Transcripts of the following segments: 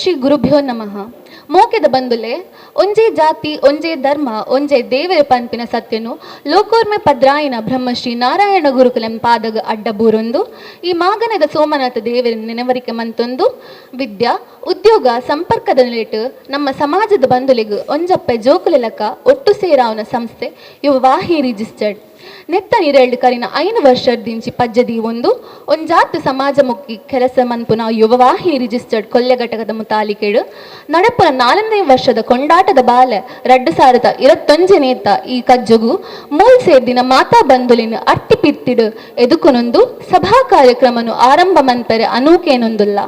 ಶ್ರೀ ಗುರುಭ್ಯೋ ನಮಃ. ಮೋಕೆದ ಬಂದುಲೆ ಒಂಜೇ ಜಾತಿ ಒಂಜೇ ಧರ್ಮ ಒಂಜೇ ದೇವರ ಪಂಪಿನ ಸತ್ಯನು ಲೋಕೋರ್ಮೆ ಪದ್ರಾಯನ ಬ್ರಹ್ಮಶ್ರೀ ನಾರಾಯಣ ಗುರುಕುಲಂ ಪಾದಗ ಅಡ್ಡಬೂರೊಂದು ಈ ಮಾಗನದ ಸೋಮನಾಥ ದೇವರ ನೆನವರಿಕೆ ಮಂತೊಂದು ವಿದ್ಯಾ ಉದ್ಯೋಗ ಸಂಪರ್ಕದ ನೆಲೆಟ್ ನಮ್ಮ ಸಮಾಜದ ಬಂಧುಲಿಗು ಒಂಜಪ್ಪೆ ಜೋಕುಲೆಲಕ ಒಟ್ಟು ಸೇರಾವನ ಸಂಸ್ಥೆ ಇವು ವಾಹಿ ರಿಜಿಸ್ಟರ್ಡ್ ನೆತ್ತ ನಿರಳ್ಳು ಕರಿನ 5 ವರ್ಷದಿಂಚಿ ಪಜ್ಜದಿ ಒಂಜಾತು ಸಮಾಜಮುಖಿ ಕೆಲಸ ಮನ್ಪುನ ಯುವವಾಹಿ ರಿಜಿಸ್ಟರ್ಡ್ ಕೊಲ್ಯ ಘಟಕದ ಮುತಾಲಿಕೆಡು ನಡಪುನ 4ನೇ ವರ್ಷದ ಕೊಂಡಾಟದ ಬಾಲೆ 2021 ನೇತ ಈ ಕಜ್ಜುಗು ಮೂಲ್ ಸೇರ್ದಿನ ಮಾತಾ ಬಂಧುಲಿನ ಅಟ್ಟಿ ಪಿತ್ತಿಡು ಎದುಕುನೊಂದು ಸಭಾ ಕಾರ್ಯಕ್ರಮನು ಆರಂಭ ಮಂತರೆ ಅನೂಕೇನೊಂದುಲ್ಲ.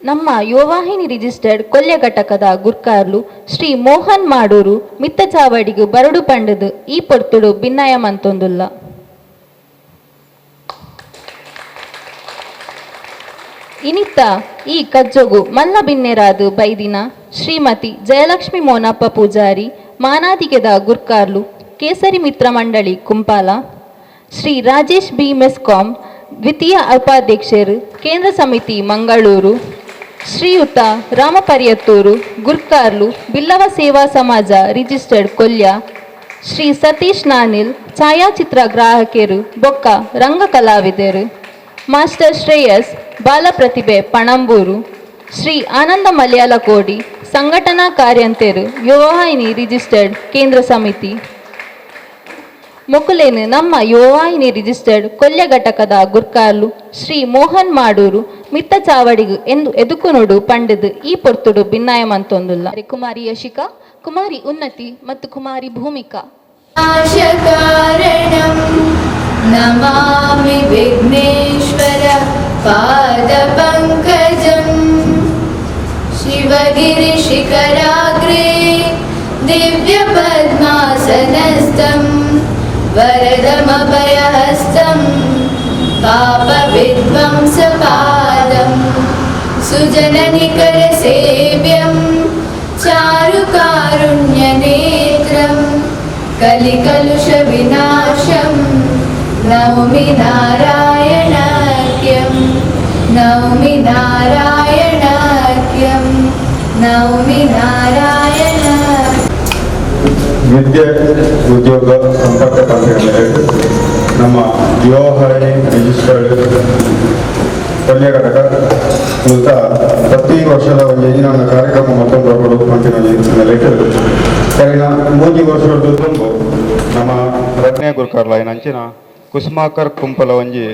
ನಮ್ಮ ಯುವವಾಹಿನಿ ರಿಜಿಸ್ಟರ್ಡ್ ಕೊಲ್ಯ ಘಟಕದ ಗುರ್ಕಾರ್ಲು ಶ್ರೀ ಮೋಹನ್ ಮಾಡೂರು ಮಿತ್ತ ಚಾವಡಿಗು ಬರಡು ಪಂಡದು ಈ ಪೊರ್ತುಡು ಭಿನ್ನಯ ಮಂತೊಂದುಲ್ಲ. ಇನಿತ್ತ ಈ ಕಜ್ಜೊಗು ಮಲ್ಲ ಬಿನ್ನೆರಾದು ಬೈದಿನ ಶ್ರೀಮತಿ ಜಯಲಕ್ಷ್ಮಿ ಮೋನಪ್ಪ ಪೂಜಾರಿ ಮಾನಾದಿಗೆದ ಗುರ್ಕಾರ್ಲು ಕೇಸರಿ ಮಿತ್ರ ಮಂಡಳಿ ಕುಂಪಾಲ, ಶ್ರೀ ರಾಜೇಶ್ ಬಿ ಮೆಸ್ಕಾಂ ದ್ವಿತೀಯ ಉಪಾಧ್ಯಕ್ಷರು ಕೇಂದ್ರ ಸಮಿತಿ ಮಂಗಳೂರು, ಶ್ರೀಯುತ ರಾಮಪರ್ಯತ್ತೂರು ಗುರ್ಕಾರ್ಲು ಬಿಲ್ಲವ ಸೇವಾ ಸಮಾಜ ರಿಜಿಸ್ಟರ್ಡ್ ಕೊಲ್ಯ, ಶ್ರೀ ಸತೀಶ್ ನಾನಿಲ್ ಛಾಯಾಚಿತ್ರ ಗ್ರಾಹಕರು ಬೊಕ್ಕ ರಂಗ ಕಲಾವಿದರು, ಮಾಸ್ಟರ್ ಶ್ರೇಯಸ್ ಬಾಲ ಪ್ರತಿಭೆ ಪಣಂಬೂರು, ಶ್ರೀ ಆನಂದ ಮಲಯಾಳ ಕೋಡಿ ಸಂಘಟನಾ ಕಾರ್ಯಂತರು ಯುವವಾಹಿನಿ ರಿಜಿಸ್ಟರ್ಡ್ ಕೇಂದ್ರ ಸಮಿತಿ ಮೊಕುಲೇನು ನಮ್ಮ ಯುವವಾಹಿನಿ ರಿಜಿಸ್ಟರ್ಡ್ ಕೊಲ್ಯ ಘಟಕದ ಗುರ್ಕಾರ್ಲು ಶ್ರೀ ಮೋಹನ್ ಮಾಡೂರು ಮಿತ್ತ ಚಾವಡಿಗು ಎಂದು ಎದುಕುನುಡು ಪಂಡದು ಈ ಪೊರ್ತುಡು ಭಿನ್ನಾಯ ಮಂತೊಂದುಲ್ಲ. ಕುಮಾರಿ ಯಶಿಕಾ, ಕುಮಾರಿ ಉನ್ನತಿ ಮತ್ತು ಕುಮಾರಿ ಭೂಮಿಕಾ. ನಮಾಮಿ ವಿಘ್ನೇಶ್ವರ ಪಾದ ಪಂಕಜಂ ಶಿವಗಿರಿ ಶಿಖರಾಗ್ರೇ ದಿವ್ಯ ಪದ್ಮಾಸನಸ್ಥಂ ವರದಮಭಯಹಸ್ತಂ ಪಾಪ ವಿಧ್ವಂಸಪಾದಂ ಸುಜನನಿಕರ ಸೇವ್ಯಂ ಚಾರುಕಾರುಣ್ಯನೇತ್ರಂ ಕಲಿಕಲುಷ ವಿನಾಶಂ ನೌಮಿ ನಾರಾಯಣಾಖ್ಯಂ ನೌಮಿ ನಾರಾಯಣಾಖ್ಯಂ ನೌಮಿ ನಾರಾಯಣ. ವಿದ್ಯೆ ಉದ್ಯೋಗ ಸಂಪರ್ಕ ಪಂದ್ಯಗಳಲ್ಲಿ ನಮ್ಮ ಯುವವಾಹಿನಿ ರಿಜಿಸ್ಟರ್ಡ್ ಕೊಲ್ಯ ಘಟಕ ಮೂಲಕ ಪ್ರತಿ ವರ್ಷದ ಒಂದು ಇಂಜಿನ ಕಾರ್ಯಕ್ರಮ ಮತ್ತೊಂದು ಪಂಚಿನಲ್ಲಿ ಕರಿನ 3 ವರ್ಷದ ತುಂಬು ನಮ್ಮ ರತ್ನೇ ಗುರ್ಕಾರ್ಲ ಅಂಚಿನ ಕುಸುಮಾಕರ್ ಕುಂಪಲ ಒಂಜಿ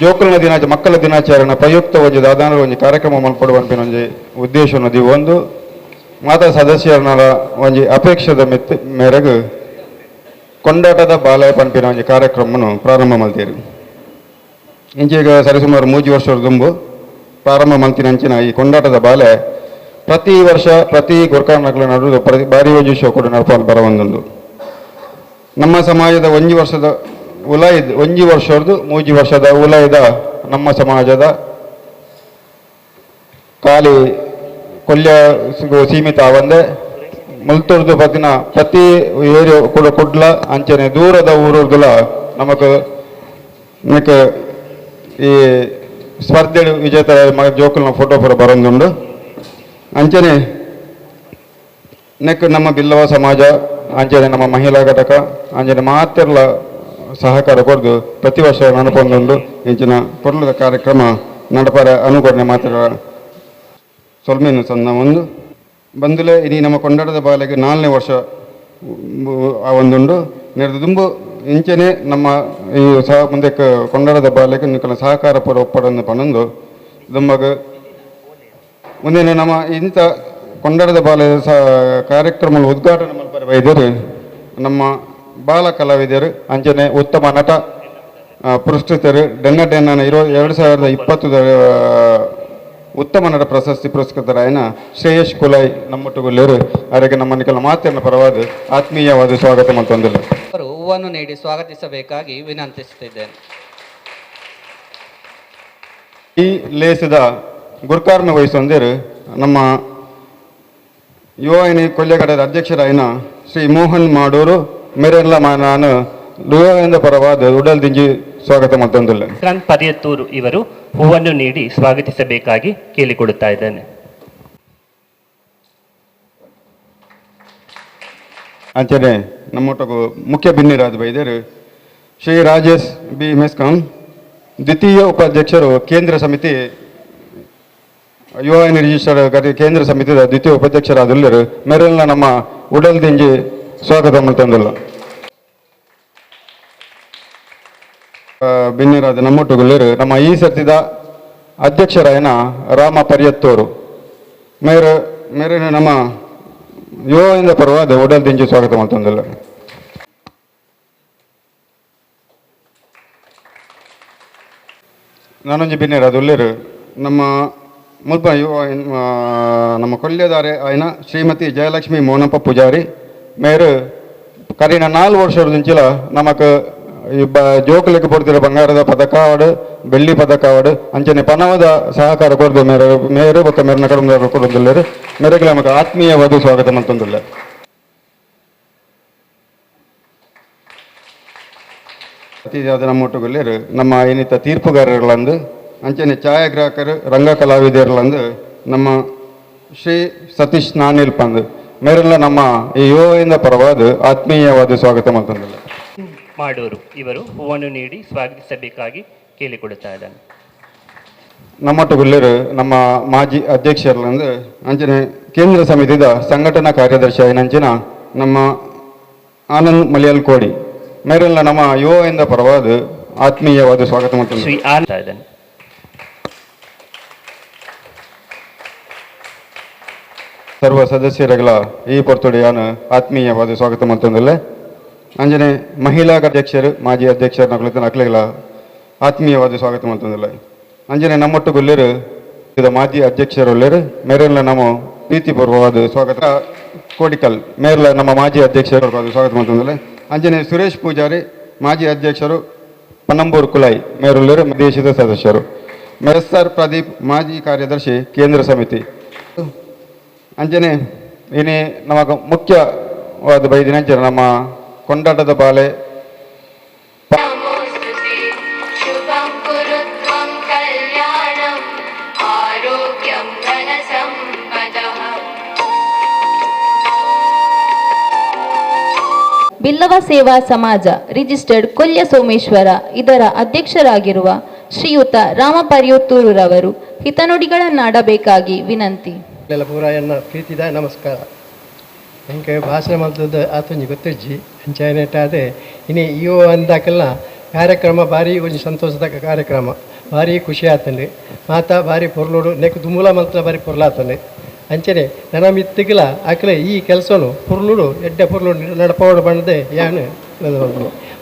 ಜೋಕುಲ್ನ ದಿನಾಚ ಮಕ್ಕಳ ದಿನಾಚರಣೆ ಪ್ರಯುಕ್ತ ಒಂಜಿ ದಾದಾನ ಒಂಜಿ ಕಾರ್ಯಕ್ರಮ ಮಲ್ಪಡು ಪಂಪಿನ ಒಂಜಿ ಉದ್ದೇಶ ನದಿ ಒಂದು ಮಾತಾ ಸದಸ್ಯರ ಒಂಜಿ ಅಪೇಕ್ಷದ ಮೇರೆಗೆ ಕೊಂಡಾಟದ ಬಾಲಯ ಪಂಪಿನ ಒಂಜಿ ಕಾರ್ಯಕ್ರಮವನ್ನು ಪ್ರಾರಂಭ ಮಲ್ತೀರಿ. ಇಂಚೀಗ ಸರಿಸುಮಾರು 3 ವರ್ಷದ ದುಂಬು ಪ್ರಾರಂಭ ಮಲ್ತಿನಂಚಿನ ಈ ಕೊಂಡಾಟದ ಬಾಲೆ ಪ್ರತಿ ವರ್ಷ ಪ್ರತಿ ಗುರ್ಕಾರ್ನಗಳ ನಡುವೆ ಬಾರಿ ಒಂಜಿ ಶೋ ಕೂಡ ನಡ್ಪಾಲ್ ಬರವೊಂದುಂಡು. ನಮ್ಮ ಸಮಾಜದ 1 ವರ್ಷದ ಉಲಾಯ್ದ 1 ವರ್ಷದ್ದು 3 ವರ್ಷದ ಉಲಾಯ್ದ ನಮ್ಮ ಸಮಾಜದ ಖಾಲಿ ಕೊಲ್ಯ ಸೀಮಿತ ಒಂದೇ ಮುಲ್ತುರ್ದು ಪತ್ತಿನ ಪ್ರತಿ ಏರಿಯಾ ಕೂಡ ಕುಡ್ಲ ಅಂಚನೆ ದೂರದ ಊರುರ್ದುಲ ನಮಕ್ ಈ ಸ್ಪರ್ಧೆ ವಿಜೇತರ ಜೋಕುಲ್ನ ಫೋಟೋ ಪೂರ ಬರೊಂದುಂಡು. ಅಂಚನೆ ನೆಕ್ ನಮ್ಮ ಬಿಲ್ಲವ ಸಮಾಜ ಅಂಚನೆ ನಮ್ಮ ಮಹಿಳಾ ಘಟಕ ಅಂಚನೆ ಮಾತೆರ್ಲ ಸಹಕಾರ ಕೊಡ್ದು ಪ್ರತಿ ವರ್ಷ ನಡಪೊಂದುಂಡು. ಇಂಚಿನ ಕೊರ್ಲದ ಕಾರ್ಯಕ್ರಮ ನಡಪರ ಅನುಕರಣೆ ಮಾತ್ರ ಸೊಲ್ಮೇನು ಸಂದ ಒಂದು ಬಂದುಲೆ ಇನಿ ನಮ್ಮ ಕೊಂಡಾಟದ ಬಾಲೆಗೆ 4ನೇ ವರ್ಷ ಒಂದುಂಡು ನೆರೆದು ದುಂಬು ಇಂಚನೆ ನಮ್ಮ ಈ ಮುಂದೆ ಕೊಂಡಾಟದ ಬಾಲೆಗೆ ನಿಕಲ ಸಹಕಾರ ಪೂರ ಒಪ್ಪಡನ್ನು ಪಣಂದು ದುಂಬಗ ಮುಂದೆ ನಮ್ಮ ಇಂಥ ಕೊಂಡಾಟದ ಬಾಲೆಯ ಕಾರ್ಯಕ್ರಮ ಉದ್ಘಾಟನೆ ಮಲ್ಪರ ವೈದ್ಯರು ನಮ್ಮ ಬಾಲ ಕಲಾವಿದರು ಅಂಚನೆ ಉತ್ತಮ ನಟ ಪುರಸ್ಕೃತರು ಡೆನ್ನನ 2020 ಉತ್ತಮ ನಟ ಪ್ರಶಸ್ತಿ ಪುರಸ್ಕೃತರಾಯನ ಶ್ರೇಯಶ್ ಕುಲೈ ನಮ್ಮೊಟ್ಟುಗೊಳ್ಳರು ಅವರಿಗೆ ನಮ್ಮ ನಿಕಲ ಮಾತಿನ ಪರವಾದ ಆತ್ಮೀಯವಾದ ಸ್ವಾಗತ ಮತ್ತೊಂದಿಲ್ಲ ಹೂವನ್ನು ನೀಡಿ ಸ್ವಾಗತಿಸಬೇಕಾಗಿ ವಿನಂತಿಸುತ್ತಿದ್ದೇನೆ. ಈ ಲೇಸದ ಗುರ್ಕಾರ್ನ ವಹಿಸೊಂದಿರು ನಮ್ಮ ಯುವವಾಹಿನಿ ಕೊಲ್ಯ ಘಟಕದ ಅಧ್ಯಕ್ಷರಾಯನ ಶ್ರೀ ಮೋಹನ್ ಮಾಡೂರು ಮೇರೆಲ್ಲ ನಾನು ಯುವದಿಂದ ಪರವಾದ ಉಡಲ್ ದಿಂಜಿ ಸ್ವಾಗತ ಮತ್ತೊಂದಿಲ್ಲ. ವಿಕ್ರಾಂತ್ ಪರ್ಯತ್ತೂರು ಇವರು ಹೂವನ್ನು ನೀಡಿ ಸ್ವಾಗತಿಸಬೇಕಾಗಿ ಕೇಳಿಕೊಡುತ್ತಾ ಇದ್ದೇನೆ. ಅಂಚನೆ ನಮ್ಮೊಟ್ಟಿಗೆ ಮುಖ್ಯ ಬಿನ್ನಿರಾದ ಬೈದರು ಶ್ರೀ ರಾಜೇಶ್ ಬಿ ಮೆಸ್ಕಾಂ, ದ್ವಿತೀಯ ಉಪಾಧ್ಯಕ್ಷರು ಕೇಂದ್ರ ಸಮಿತಿ ಯುವ ರಿಜಿಸ್ಟರ್ ಕೇಂದ್ರ ಸಮಿತಿಯ ದ್ವಿತೀಯ ಉಪಾಧ್ಯಕ್ಷರಾದಲ್ಲರು ಮೇರೆಲ್ಲ ನಮ್ಮ ಉಡಲ್ ದಿಂಜಿ ಸ್ವಾಗತ ಮತ್ತೊಂದಿಲ್ಲ. ಬಿನ್ನಿರಾದ ನಮ್ಮೊಟ್ಟುಗುಳ್ಳರು ನಮ್ಮ ಈ ಸರ್ತಿದ ಅಧ್ಯಕ್ಷರಾಯನ ರಾಮ ಪರ್ಯತ್ತೂರು ಮೇರಿನ ನಮ್ಮ ಯುವದಿಂದ ಪರವಾದ ಒಡಲ್ ದಿಂಜಿ ಸ್ವಾಗತ ಮತ್ತೊಂದಿಲ್ಲ. ನಾನೊಂಜಿ ಬಿನ್ನಿರಾದ ಉಳ್ಳರು ನಮ್ಮ ಮುಲ್ಪ ನಮ್ಮ ಕೊಲ್ಯದಾರೆ ಆಯ್ನ ಶ್ರೀಮತಿ ಜಯಲಕ್ಷ್ಮಿ ಮೋನಪ್ಪ ಪೂಜಾರಿ ಮೇರು ಕರೀನ 4 ವರ್ಷದ ಮುಂಚಿಲ ನಮಕ್ ಜೋಕುಲೆಗೆ ಕೊಡ್ತಿರೋ ಬಂಗಾರದ ಪದಕ ಅವಾರ್ಡ್, ಬೆಳ್ಳಿ ಪದಕ ಅವಾರ್ಡ್ ಅಂಚನೆ ಪಣವದ ಸಹಕಾರ ಕೊಡ್ದು ಮೇರು ಬೊಕ್ಕ ಮೇರಿನ ಕಡಮ ಕೊಡೋದಿಲ್ಲರು ಮೇರೆಗೆ ನಮಗೆ ಆತ್ಮೀಯವಾದ ಸ್ವಾಗತ ಮತ್ತೊಂದಿಲ್ಲ. ಅತಿಥಿಯಾದ ನಮ್ಮೊಟ್ಟುಗಲ್ಲರು ನಮ್ಮ ಏನಿತ ತೀರ್ಪುಗಾರರುಗಳಂದು ಅಂಚನೆ ಛಾಯಾಗ್ರಾಹಕರು ರಂಗ ಕಲಾವಿದರುಗಳಂದು ನಮ್ಮ ಶ್ರೀ ಸತೀಶ್ ನಾನಿಲ್ ಪಂದ್ ಮೇರೆಲ್ಲ ನಮ್ಮ ಈ ಯುವದಿಂದ ಪರವಾದ ಆತ್ಮೀಯವಾದ ಸ್ವಾಗತ ಮತ್ತೊಂದಿಲ್ಲ. ಮಾಡೂರು ಇವರು ಹೂವನ್ನು ನೀಡಿ ಸ್ವಾಗತಿಸಬೇಕಾಗಿ ಕೇಳಿಕೊಡುತ್ತಾ ಇದ್ದಾನೆ. ನಮ್ಮೊಟ್ಟುಗುಳ್ಳರು ನಮ್ಮ ಮಾಜಿ ಅಧ್ಯಕ್ಷರಂದು ಅಂಚನೆ ಕೇಂದ್ರ ಸಮಿತಿದ ಸಂಘಟನಾ ಕಾರ್ಯದರ್ಶಿ ಆಯ್ನಂಚಿನ ನಮ್ಮ ಆನಂದ್ ಮಲಿಯಲ್ ಕೋಡಿ ಮೇರೆಲ್ಲ ನಮ್ಮ ಯುವದಿಂದ ಪರವಾದ ಆತ್ಮೀಯವಾದ ಸ್ವಾಗತ ಮತ್ತೊಂದಿಲ್ಲ. ಶ್ರೀ ಆನಂದ ಇದ್ದಾನೆ. ಸರ್ವ ಸದಸ್ಯರುಗಳ ಈ ಪೊರ್ತುಡಿಯಾನ ಆತ್ಮೀಯವಾದ ಸ್ವಾಗತ ಮತ್ತೊಂದಿಲ್ಲ. ಅಂಜನೆ ಮಹಿಳಾ ಅಧ್ಯಕ್ಷರು ಮಾಜಿ ಅಧ್ಯಕ್ಷರ ನಕಲಿಗಳ ಆತ್ಮೀಯವಾದ ಸ್ವಾಗತ ಮತ್ತೊಂದಿಲ್ಲ. ಅಂಜನೆ ನಮ್ಮೊಟ್ಟುಗುಳ್ಳರು ಇದು ಮಾಜಿ ಅಧ್ಯಕ್ಷರುಳ್ಳರು ಮೇರೆಲ್ಲ ನಮ್ಮ ಪ್ರೀತಿಪೂರ್ವವಾದ ಸ್ವಾಗತ ಕೋಡಿಕಲ್ ಮೇರೆಲ್ಲ ನಮ್ಮ ಮಾಜಿ ಅಧ್ಯಕ್ಷರು ಸ್ವಾಗತ ಮತ್ತೊಂದಿಲ್ಲ. ಅಂಜನೆ ಸುರೇಶ್ ಪೂಜಾರಿ ಮಾಜಿ ಅಧ್ಯಕ್ಷರು ಪನಂಬೂರು ಕುಲಾಯಿ ಮೇರುಳ್ಳರು ದೇಶದ ಸದಸ್ಯರು. ಮೆಸ್ಸರ್ ಪ್ರದೀಪ್ ಮಾಜಿ ಕಾರ್ಯದರ್ಶಿ ಕೇಂದ್ರ ಸಮಿತಿ. ಅಂಜನೆ ಇನಿ ನಮಗ ಮುಖ್ಯವಾದ ಬೈದಿನ ಅಂಚನೆ ನಮ್ಮ ಕೊಂಡಾಟದ ಬಾಲೆ ಶುಭಂ ಕುರುತ್ವಂ ಕಲ್ಯಾಣಂ ಆರೋಗ್ಯಂ ಧನ ಸಂಪದಃ. ಬಿಲ್ಲವ ಸೇವಾ ಸಮಾಜ ರಿಜಿಸ್ಟರ್ಡ್ ಕೊಲ್ಯ ಸೋಮೇಶ್ವರ ಇದರ ಅಧ್ಯಕ್ಷರಾಗಿರುವ ಶ್ರೀಯುತ ರಾಮ ಪರ್ಯತ್ತೂರುರವರು ಹಿತನುಡಿಗಳನ್ನಾಡಬೇಕಾಗಿ ವಿನಂತಿ. ಎಲ್ಲ ಪೂರ ಎನ್ನ ಪ್ರೀತಿದ ನಮಸ್ಕಾರ. ಎಂಗೆ ಭಾಷಣ ಮಾಡ್ತದ್ದು ಆತೊಂಜಿ ಗೊತ್ತಿಜ್ಜಿ ಅಂಚಾಯನೆಟ್ಟಾದೆ ಇನಿ ಇವು ಅಂದಾಕೆಲ್ಲ ಕಾರ್ಯಕ್ರಮ ಭಾರಿ ಒಂಜಿ ಸಂತೋಷದ ಕಾರ್ಯಕ್ರಮ, ಭಾರಿ ಖುಷಿ ಆತಂಡೆ ಮಾತಾ ಭಾರಿ ಪೊರ್ಲೋಡು ನೆಕ್ ದುಮೂಲ ಮಂತ್ರ ಭಾರಿ ಪೊರ್ಲಾತಂಡೆ ಅಂಚನೆ ನನ್ನ ಮಿತ್ತಿಗಿಲ ಆಕಲೆ ಈ ಕೆಲಸನು ಪುರ್ಲುಡು ಎಡ್ಡೆ ಪುರ್ಲುಡು ನಡಪೋಡು ಬಣ್ಣದೆ ಯಾನು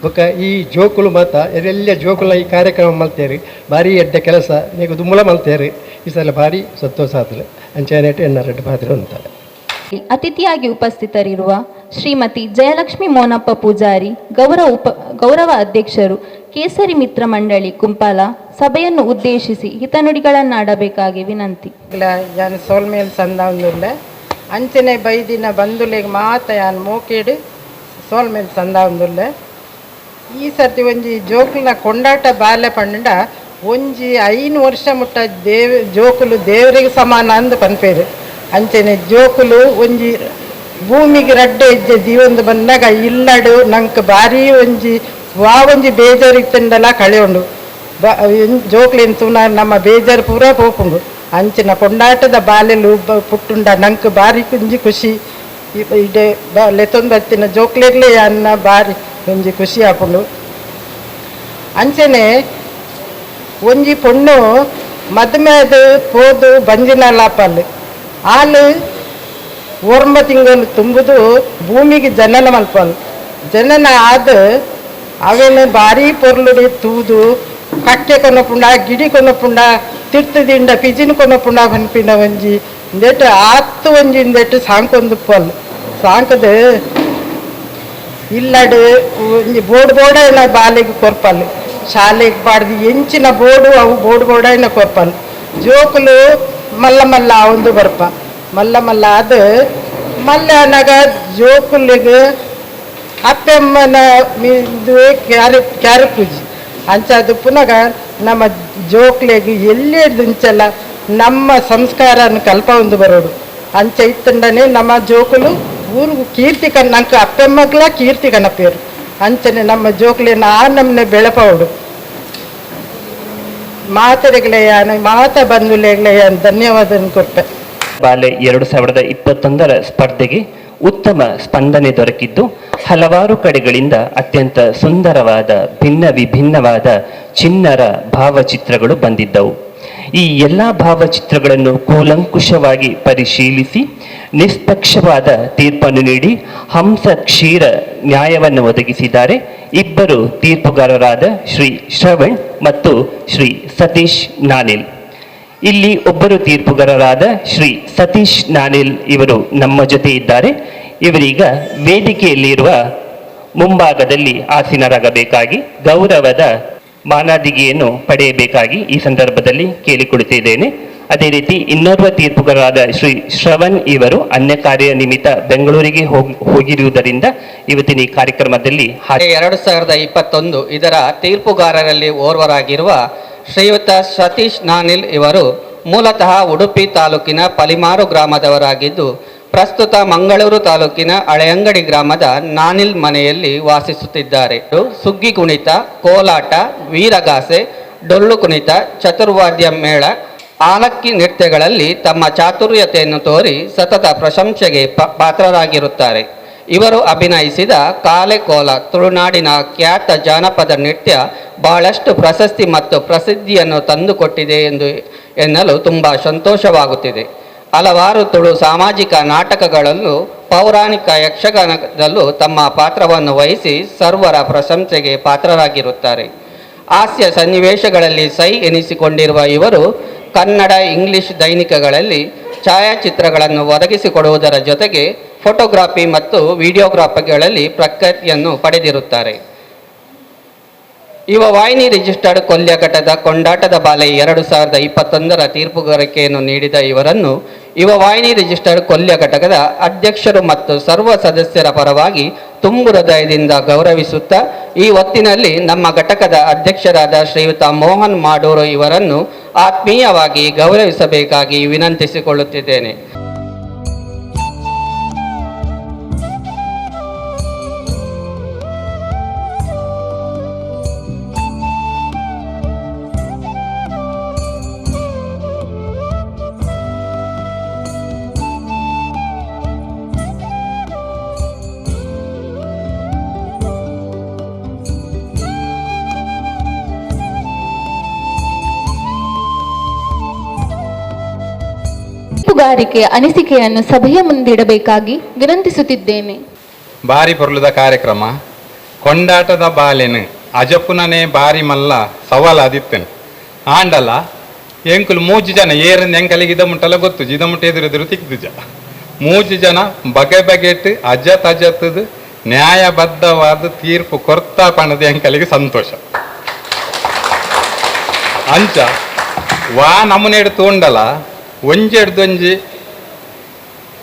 ಬೊಕ್ಕ ಈ ಜೋಕುಲು ಮಾತ ಎಲ್ಲ ಜೋಕುಲ ಈ ಕಾರ್ಯಕ್ರಮ ಮಲ್ತೇರಿ ಭಾರಿ ಎಡ್ಡೆ ಕೆಲಸ ನೆಕ್ ದುಮೂಲ ಮಲ್ತೇರಿ ಈ ಸಲ ಭಾರಿ ಸಂತೋಷ ಆತಲೆ ಅಂಚಾಯನೆಟ್ಟು ಎನ್ನ ರೆಡ್ಡು ಪಾತ್ರ ಅಂತಾರೆ. ಅತಿಥಿಯಾಗಿ ಉಪಸ್ಥಿತರಿರುವ ಶ್ರೀಮತಿ ಜಯಲಕ್ಷ್ಮಿ ಮೋನಪ್ಪ ಪೂಜಾರಿ ಗೌರವ ಅಧ್ಯಕ್ಷರು ಕೇಸರಿ ಮಿತ್ರ ಮಂಡಳಿ ಕುಂಪಾಲ ಸಭೆಯನ್ನು ಉದ್ದೇಶಿಸಿ ಹಿತನುಡಿಗಳನ್ನಾಡಬೇಕಾಗಿ ವಿನಂತಿ. ಯಾನ್ ಸೋಲ್ಮೇಲ್ ಸಂದಾವುಲ್ಲ ಅಂಚನೆ ಬೈದಿನ ಬಂದುಲೆಗೆ ಮಾತ ಯಾನ್ ಮೋಕೇಡು ಸೋಲ್ಮೇಲ್ ಸಂದಾವುಲ್ಲ. ಈ ಸರ್ತಿ ಒಂಜಿ ಜೋಕುಲ್ನ ಕೊಂಡಾಟ ಬಾಲ್ಯ ಪಂಡ ಒಂಜಿ 5 ವರ್ಷ ಮುಟ್ಟ ಜೋಕುಲು ದೇವರಿಗೆ ಸಮಾನ ಅಂದು ಪನ್ಪೇರು. ಅಂಚನೆ ಜೋಕುಲು ಒಂಜಿ ಭೂಮಿಗೆ ರಡ್ಡೆ ಇಜ್ಜೆ ಜೀವೊಂದು ಬಂದಾಗ ಇಲ್ಲಡು ನಂಗೆ ಭಾರಿ ಒಂಜಿ ಒಂಜಿ ಬೇಜಾರಿಗೆ ತಂಡಲ ಕಳೆಯುಂಡು ಜೋಕ್ಲೇನು ತೂನ ನಮ್ಮ ಬೇಜಾರು ಪೂರ ಪೋಪುಂಡು. ಅಂಚಿನ ಕೊಂಡಾಟದ ಬಾಲ್ಯಲು ಪುಟ್ಟುಂಡ ನಂಗೆ ಭಾರಿ ಒಂಜಿ ಖುಷಿ ಇಡೆ ಲೆತ್ತೊಂದು ಬರ್ತಿನ ಜೋಕ್ಲೇರ್ಲೆ ಅನ್ನ ಭಾರಿ ಒಂಜಿ ಖುಷಿ ಆಪುಂಡು. ಅಂಚನೆ ಒಂಜಿ ಪೊಣ್ಣು ಮದುಮೆದು ಹೋದು ಬಂಜಿನ ಲಾಪಲ್ಲಿ ಹಾಲು 9 ತಿಂಗಳು ತುಂಬುದು ಭೂಮಿಗೆ ಜನನ ಮಲ್ಪಲ್ ಜನನ ಆದ ಅವೇನು ಭಾರಿ ಪೊರ್ಲುಡಿ ತೂದು ಕಕ್ಕೆ ಕೊನಪುಂಡ ಗಿಡಿ ಕೊನಪುಂಡ ತಿರ್ತದಿಂದ ಪಿಜಿನ ಕೊನಪುಂಡ ಕನ್ಪಿನ ಒಂಜಿ ಇಂದೆಟ್ಟು ಆತ್ತು ಒಂಜಿ ಇಂದೆಟ್ಟು ಸಾಂಕೊಂದು ಪಲ್ ಸಾಂಕದು ಇಲ್ಲಡು ಒಂಜಿ ಬೋರ್ಡ್ ಬಾಲೆಗೆ ಕೊರ್ಪಲ್ ಶಾಲೆಗೆ ಪಾಡ್ದು ಎಂಚಿನ ಬೋರ್ಡು ಅವು ಬೋರ್ಡ್ ಕೊರ್ಪಲ್ ಜೋಕುಲು ಮಲ್ಲ ಮಲ್ಲ ಒಂದು ಬರ್ಪ ಮಲ್ಲ ಮಲ್ಲ ಅದು ಮಲ್ಲ ನಗ ಜೋಕುಲಿಗೆ ಅಪ್ಪಮ್ಮನ ಇದು ಕ್ಯಾರೆ ಪೂಜಿ ಅಂಚದು ಪುನಃ ನಮ್ಮ ಜೋಕ್ಲೆಗ್ ಎಲ್ಲೆಡ್ದುಂಚಲ್ಲ ನಮ್ಮ ಸಂಸ್ಕಾರನ ಕಲ್ಪ ಒಂದು ಬರೋಡು ಅಂಚ ಇತ್ತಂಡನೆ ನಮ್ಮ ಜೋಕುಲು ಊರಿಗೂ ಕೀರ್ತಿ ಕನ್ ನಂಗೆ ಅಪ್ಪೆಮ್ಮಕ್ಲ ಕೀರ್ತಿ ಕನಪೇರು ಅಂಚನೆ ನಮ್ಮ ಜೋಕ್ಲೆನ ಆ ನಮ್ಮನೆ ಬೆಳಪವಡು ಮಾತರೆಗಳೆಯ ಮಾತ ಬಂಧುಲೆಗಳೆಯ ಧನ್ಯವಾದ ಕೊಡ್ಪೆ. ಬಾಲೆ 2021 ಸ್ಪರ್ಧೆಗೆ ಉತ್ತಮ ಸ್ಪಂದನೆ ದೊರಕಿದ್ದು ಹಲವಾರು ಕಡೆಗಳಿಂದ ಅತ್ಯಂತ ಸುಂದರವಾದ ಭಿನ್ನ ವಿಭಿನ್ನವಾದ ಚಿಣ್ಣರ ಭಾವಚಿತ್ರಗಳು ಬಂದಿದ್ದವು. ಈ ಎಲ್ಲ ಭಾವಚಿತ್ರಗಳನ್ನು ಕೂಲಂಕುಷವಾಗಿ ಪರಿಶೀಲಿಸಿ ನಿಷ್ಪಕ್ಷವಾದ ತೀರ್ಪನ್ನು ನೀಡಿ ಹಂಸ ಕ್ಷೀರ ನ್ಯಾಯವನ್ನು ಒದಗಿಸಿದ್ದಾರೆ ಇಬ್ಬರು ತೀರ್ಪುಗಾರರಾದ ಶ್ರೀ ಶ್ರವಣ್ ಮತ್ತು ಶ್ರೀ ಸತೀಶ್ ನಾನಿಲ್. ಇಲ್ಲಿ ಒಬ್ಬರು ತೀರ್ಪುಗಾರರಾದ ಶ್ರೀ ಸತೀಶ್ ನಾನಿಲ್ ಇವರು ನಮ್ಮ ಜೊತೆ ಇದ್ದಾರೆ. ಇವರೀಗ ವೇದಿಕೆಯಲ್ಲಿರುವ ಮುಂಭಾಗದಲ್ಲಿ ಆಸೀನರಾಗಬೇಕಾಗಿ ಗೌರವದ ಮಾನಾದಿಗೆಯನ್ನು ಪಡೆಯಬೇಕಾಗಿ ಈ ಸಂದರ್ಭದಲ್ಲಿ ಕೇಳಿಕೊಳ್ಳುತ್ತಿದ್ದೇನೆ. ಅದೇ ರೀತಿ ಇನ್ನೋರ್ವ ತೀರ್ಪುಗಾರರಾದ ಶ್ರೀ ಶ್ರವಣ್ ಇವರು ಅನ್ಯ ಕಾರ್ಯ ನಿಮಿತ್ತ ಬೆಂಗಳೂರಿಗೆ ಹೋಗಿರುವುದರಿಂದ ಇವತ್ತಿನ ಈ ಕಾರ್ಯಕ್ರಮದಲ್ಲಿ 2021 ಇದರ ತೀರ್ಪುಗಾರರಲ್ಲಿ ಓರ್ವರಾಗಿರುವ ಶ್ರೀಯುತ ಸತೀಶ್ ನಾನಿಲ್ ಇವರು ಮೂಲತಃ ಉಡುಪಿ ತಾಲೂಕಿನ ಪಲಿಮಾರು ಗ್ರಾಮದವರಾಗಿದ್ದು ಪ್ರಸ್ತುತ ಮಂಗಳೂರು ತಾಲೂಕಿನ ಹಳೆಯಂಗಡಿ ಗ್ರಾಮದ ನಾನಿಲ್ ಮನೆಯಲ್ಲಿ ವಾಸಿಸುತ್ತಿದ್ದಾರೆ. ಸುಗ್ಗಿ ಕುಣಿತ, ಕೋಲಾಟ, ವೀರಗಾಸೆ, ಡೊಳ್ಳು ಕುಣಿತ, ಚತುರ್ವಾದ್ಯ ಮೇಳ, ಆಲಕ್ಕಿ ನೃತ್ಯಗಳಲ್ಲಿ ತಮ್ಮ ಚಾತುರ್ಯತೆಯನ್ನು ತೋರಿ ಸತತ ಪ್ರಶಂಸೆಗೆ ಪಾತ್ರರಾಗಿರುತ್ತಾರೆ. ಇವರು ಅಭಿನಯಿಸಿದ ಕಾಲೆ ಕೋಲ ತುಳುನಾಡಿನ ಖ್ಯಾತ ಜಾನಪದ ನೃತ್ಯ ಬಹಳಷ್ಟು ಪ್ರಶಸ್ತಿ ಮತ್ತು ಪ್ರಸಿದ್ಧಿಯನ್ನು ತಂದುಕೊಟ್ಟಿದೆ ಎನ್ನಲು ತುಂಬ ಸಂತೋಷವಾಗುತ್ತಿದೆ. ಹಲವಾರು ತುಳು ಸಾಮಾಜಿಕ ನಾಟಕಗಳಲ್ಲೂ ಪೌರಾಣಿಕ ಯಕ್ಷಗಾನದಲ್ಲೂ ತಮ್ಮ ಪಾತ್ರವನ್ನು ವಹಿಸಿ ಸರ್ವರ ಪ್ರಶಂಸೆಗೆ ಪಾತ್ರರಾಗಿರುತ್ತಾರೆ. ಹಾಸ್ಯ ಸನ್ನಿವೇಶಗಳಲ್ಲಿ ಸೈ ಎನಿಸಿಕೊಂಡಿರುವ ಇವರು ಕನ್ನಡ ಇಂಗ್ಲಿಷ್ ದೈನಿಕಗಳಲ್ಲಿ ಛಾಯಾಚಿತ್ರಗಳನ್ನು ಒದಗಿಸಿಕೊಡುವುದರ ಜೊತೆಗೆ ಫೋಟೋಗ್ರಫಿ ಮತ್ತು ವಿಡಿಯೋಗ್ರಾಫಿಗಳಲ್ಲಿ ಪ್ರಖ್ಯಾತಿಯನ್ನು ಪಡೆದಿರುತ್ತಾರೆ. ಯುವ ವಾಹಿನಿ ರಿಜಿಸ್ಟರ್ಡ್ ಕೊಲ್ಯ ಘಟದ ಕೊಂಡಾಟದ ಬಾಲೆ 2021 ತೀರ್ಪುಗಾರಿಕೆಯನ್ನು ನೀಡಿದ ಇವರನ್ನು ಯುವ ವಾಹಿನಿ ರಿಜಿಸ್ಟರ್ಡ್ ಕೊಲ್ಯ ಘಟಕದ ಅಧ್ಯಕ್ಷರು ಮತ್ತು ಸರ್ವ ಸದಸ್ಯರ ಪರವಾಗಿ ತುಂಬು ಹೃದಯದಿಂದ ಗೌರವಿಸುತ್ತಾ ಈ ಹೊತ್ತಿನಲ್ಲಿ ನಮ್ಮ ಘಟಕದ ಅಧ್ಯಕ್ಷರಾದ ಶ್ರೀಯುತ ಮೋಹನ್ ಮಾಡೂರು ಇವರನ್ನು ಆತ್ಮೀಯವಾಗಿ ಗೌರವಿಸಬೇಕಾಗಿ ವಿನಂತಿಸಿಕೊಳ್ಳುತ್ತಿದ್ದೇನೆ. ತೀರ್ಪುಗಾರಿಕೆಯ ಅನಿಸಿಕೆಯನ್ನು ಸಭೆಯ ಮುಂದಿಡಬೇಕಾಗಿ ವಿನಂತಿಸುತ್ತಿದ್ದೇನೆ. ಬಾರಿ ಪೊರ್ಲುದ ಕಾರ್ಯಕ್ರಮ ಕೊಂಡಾಟದ ಬಾಲೆನು ಅಜಪುನನೇ ಬಾರಿ ಮಲ್ಲ ಸವಾಲಾದಿತ್ತೇನೆ ಆಂಡಲ ಎಂಕುಲು 3 ಜನ ಏರಂದು ಎಂಕಲಿಗೆ ಇದಮುಟ್ಟಲ್ಲ ಗೊತ್ತು ಜಿದಮುಟ್ಟ ಎದುರೆದುರು ತಿಕ್ದುಜ 3 ಜನ ಬಗೆ ಬಗೆಟ್ ಅಜತದು ನ್ಯಾಯಬದ್ಧವಾದ ತೀರ್ಪು ಕೊರ್ತಾ ಪಣದ ಎಂಕಲಿಗೆ ಸಂತೋಷ ಅಂಚ ವಾ ನಮುನೆಡು ತೋಂಡಲ ಒಂಜೆಡ್ದೊಂಜಿ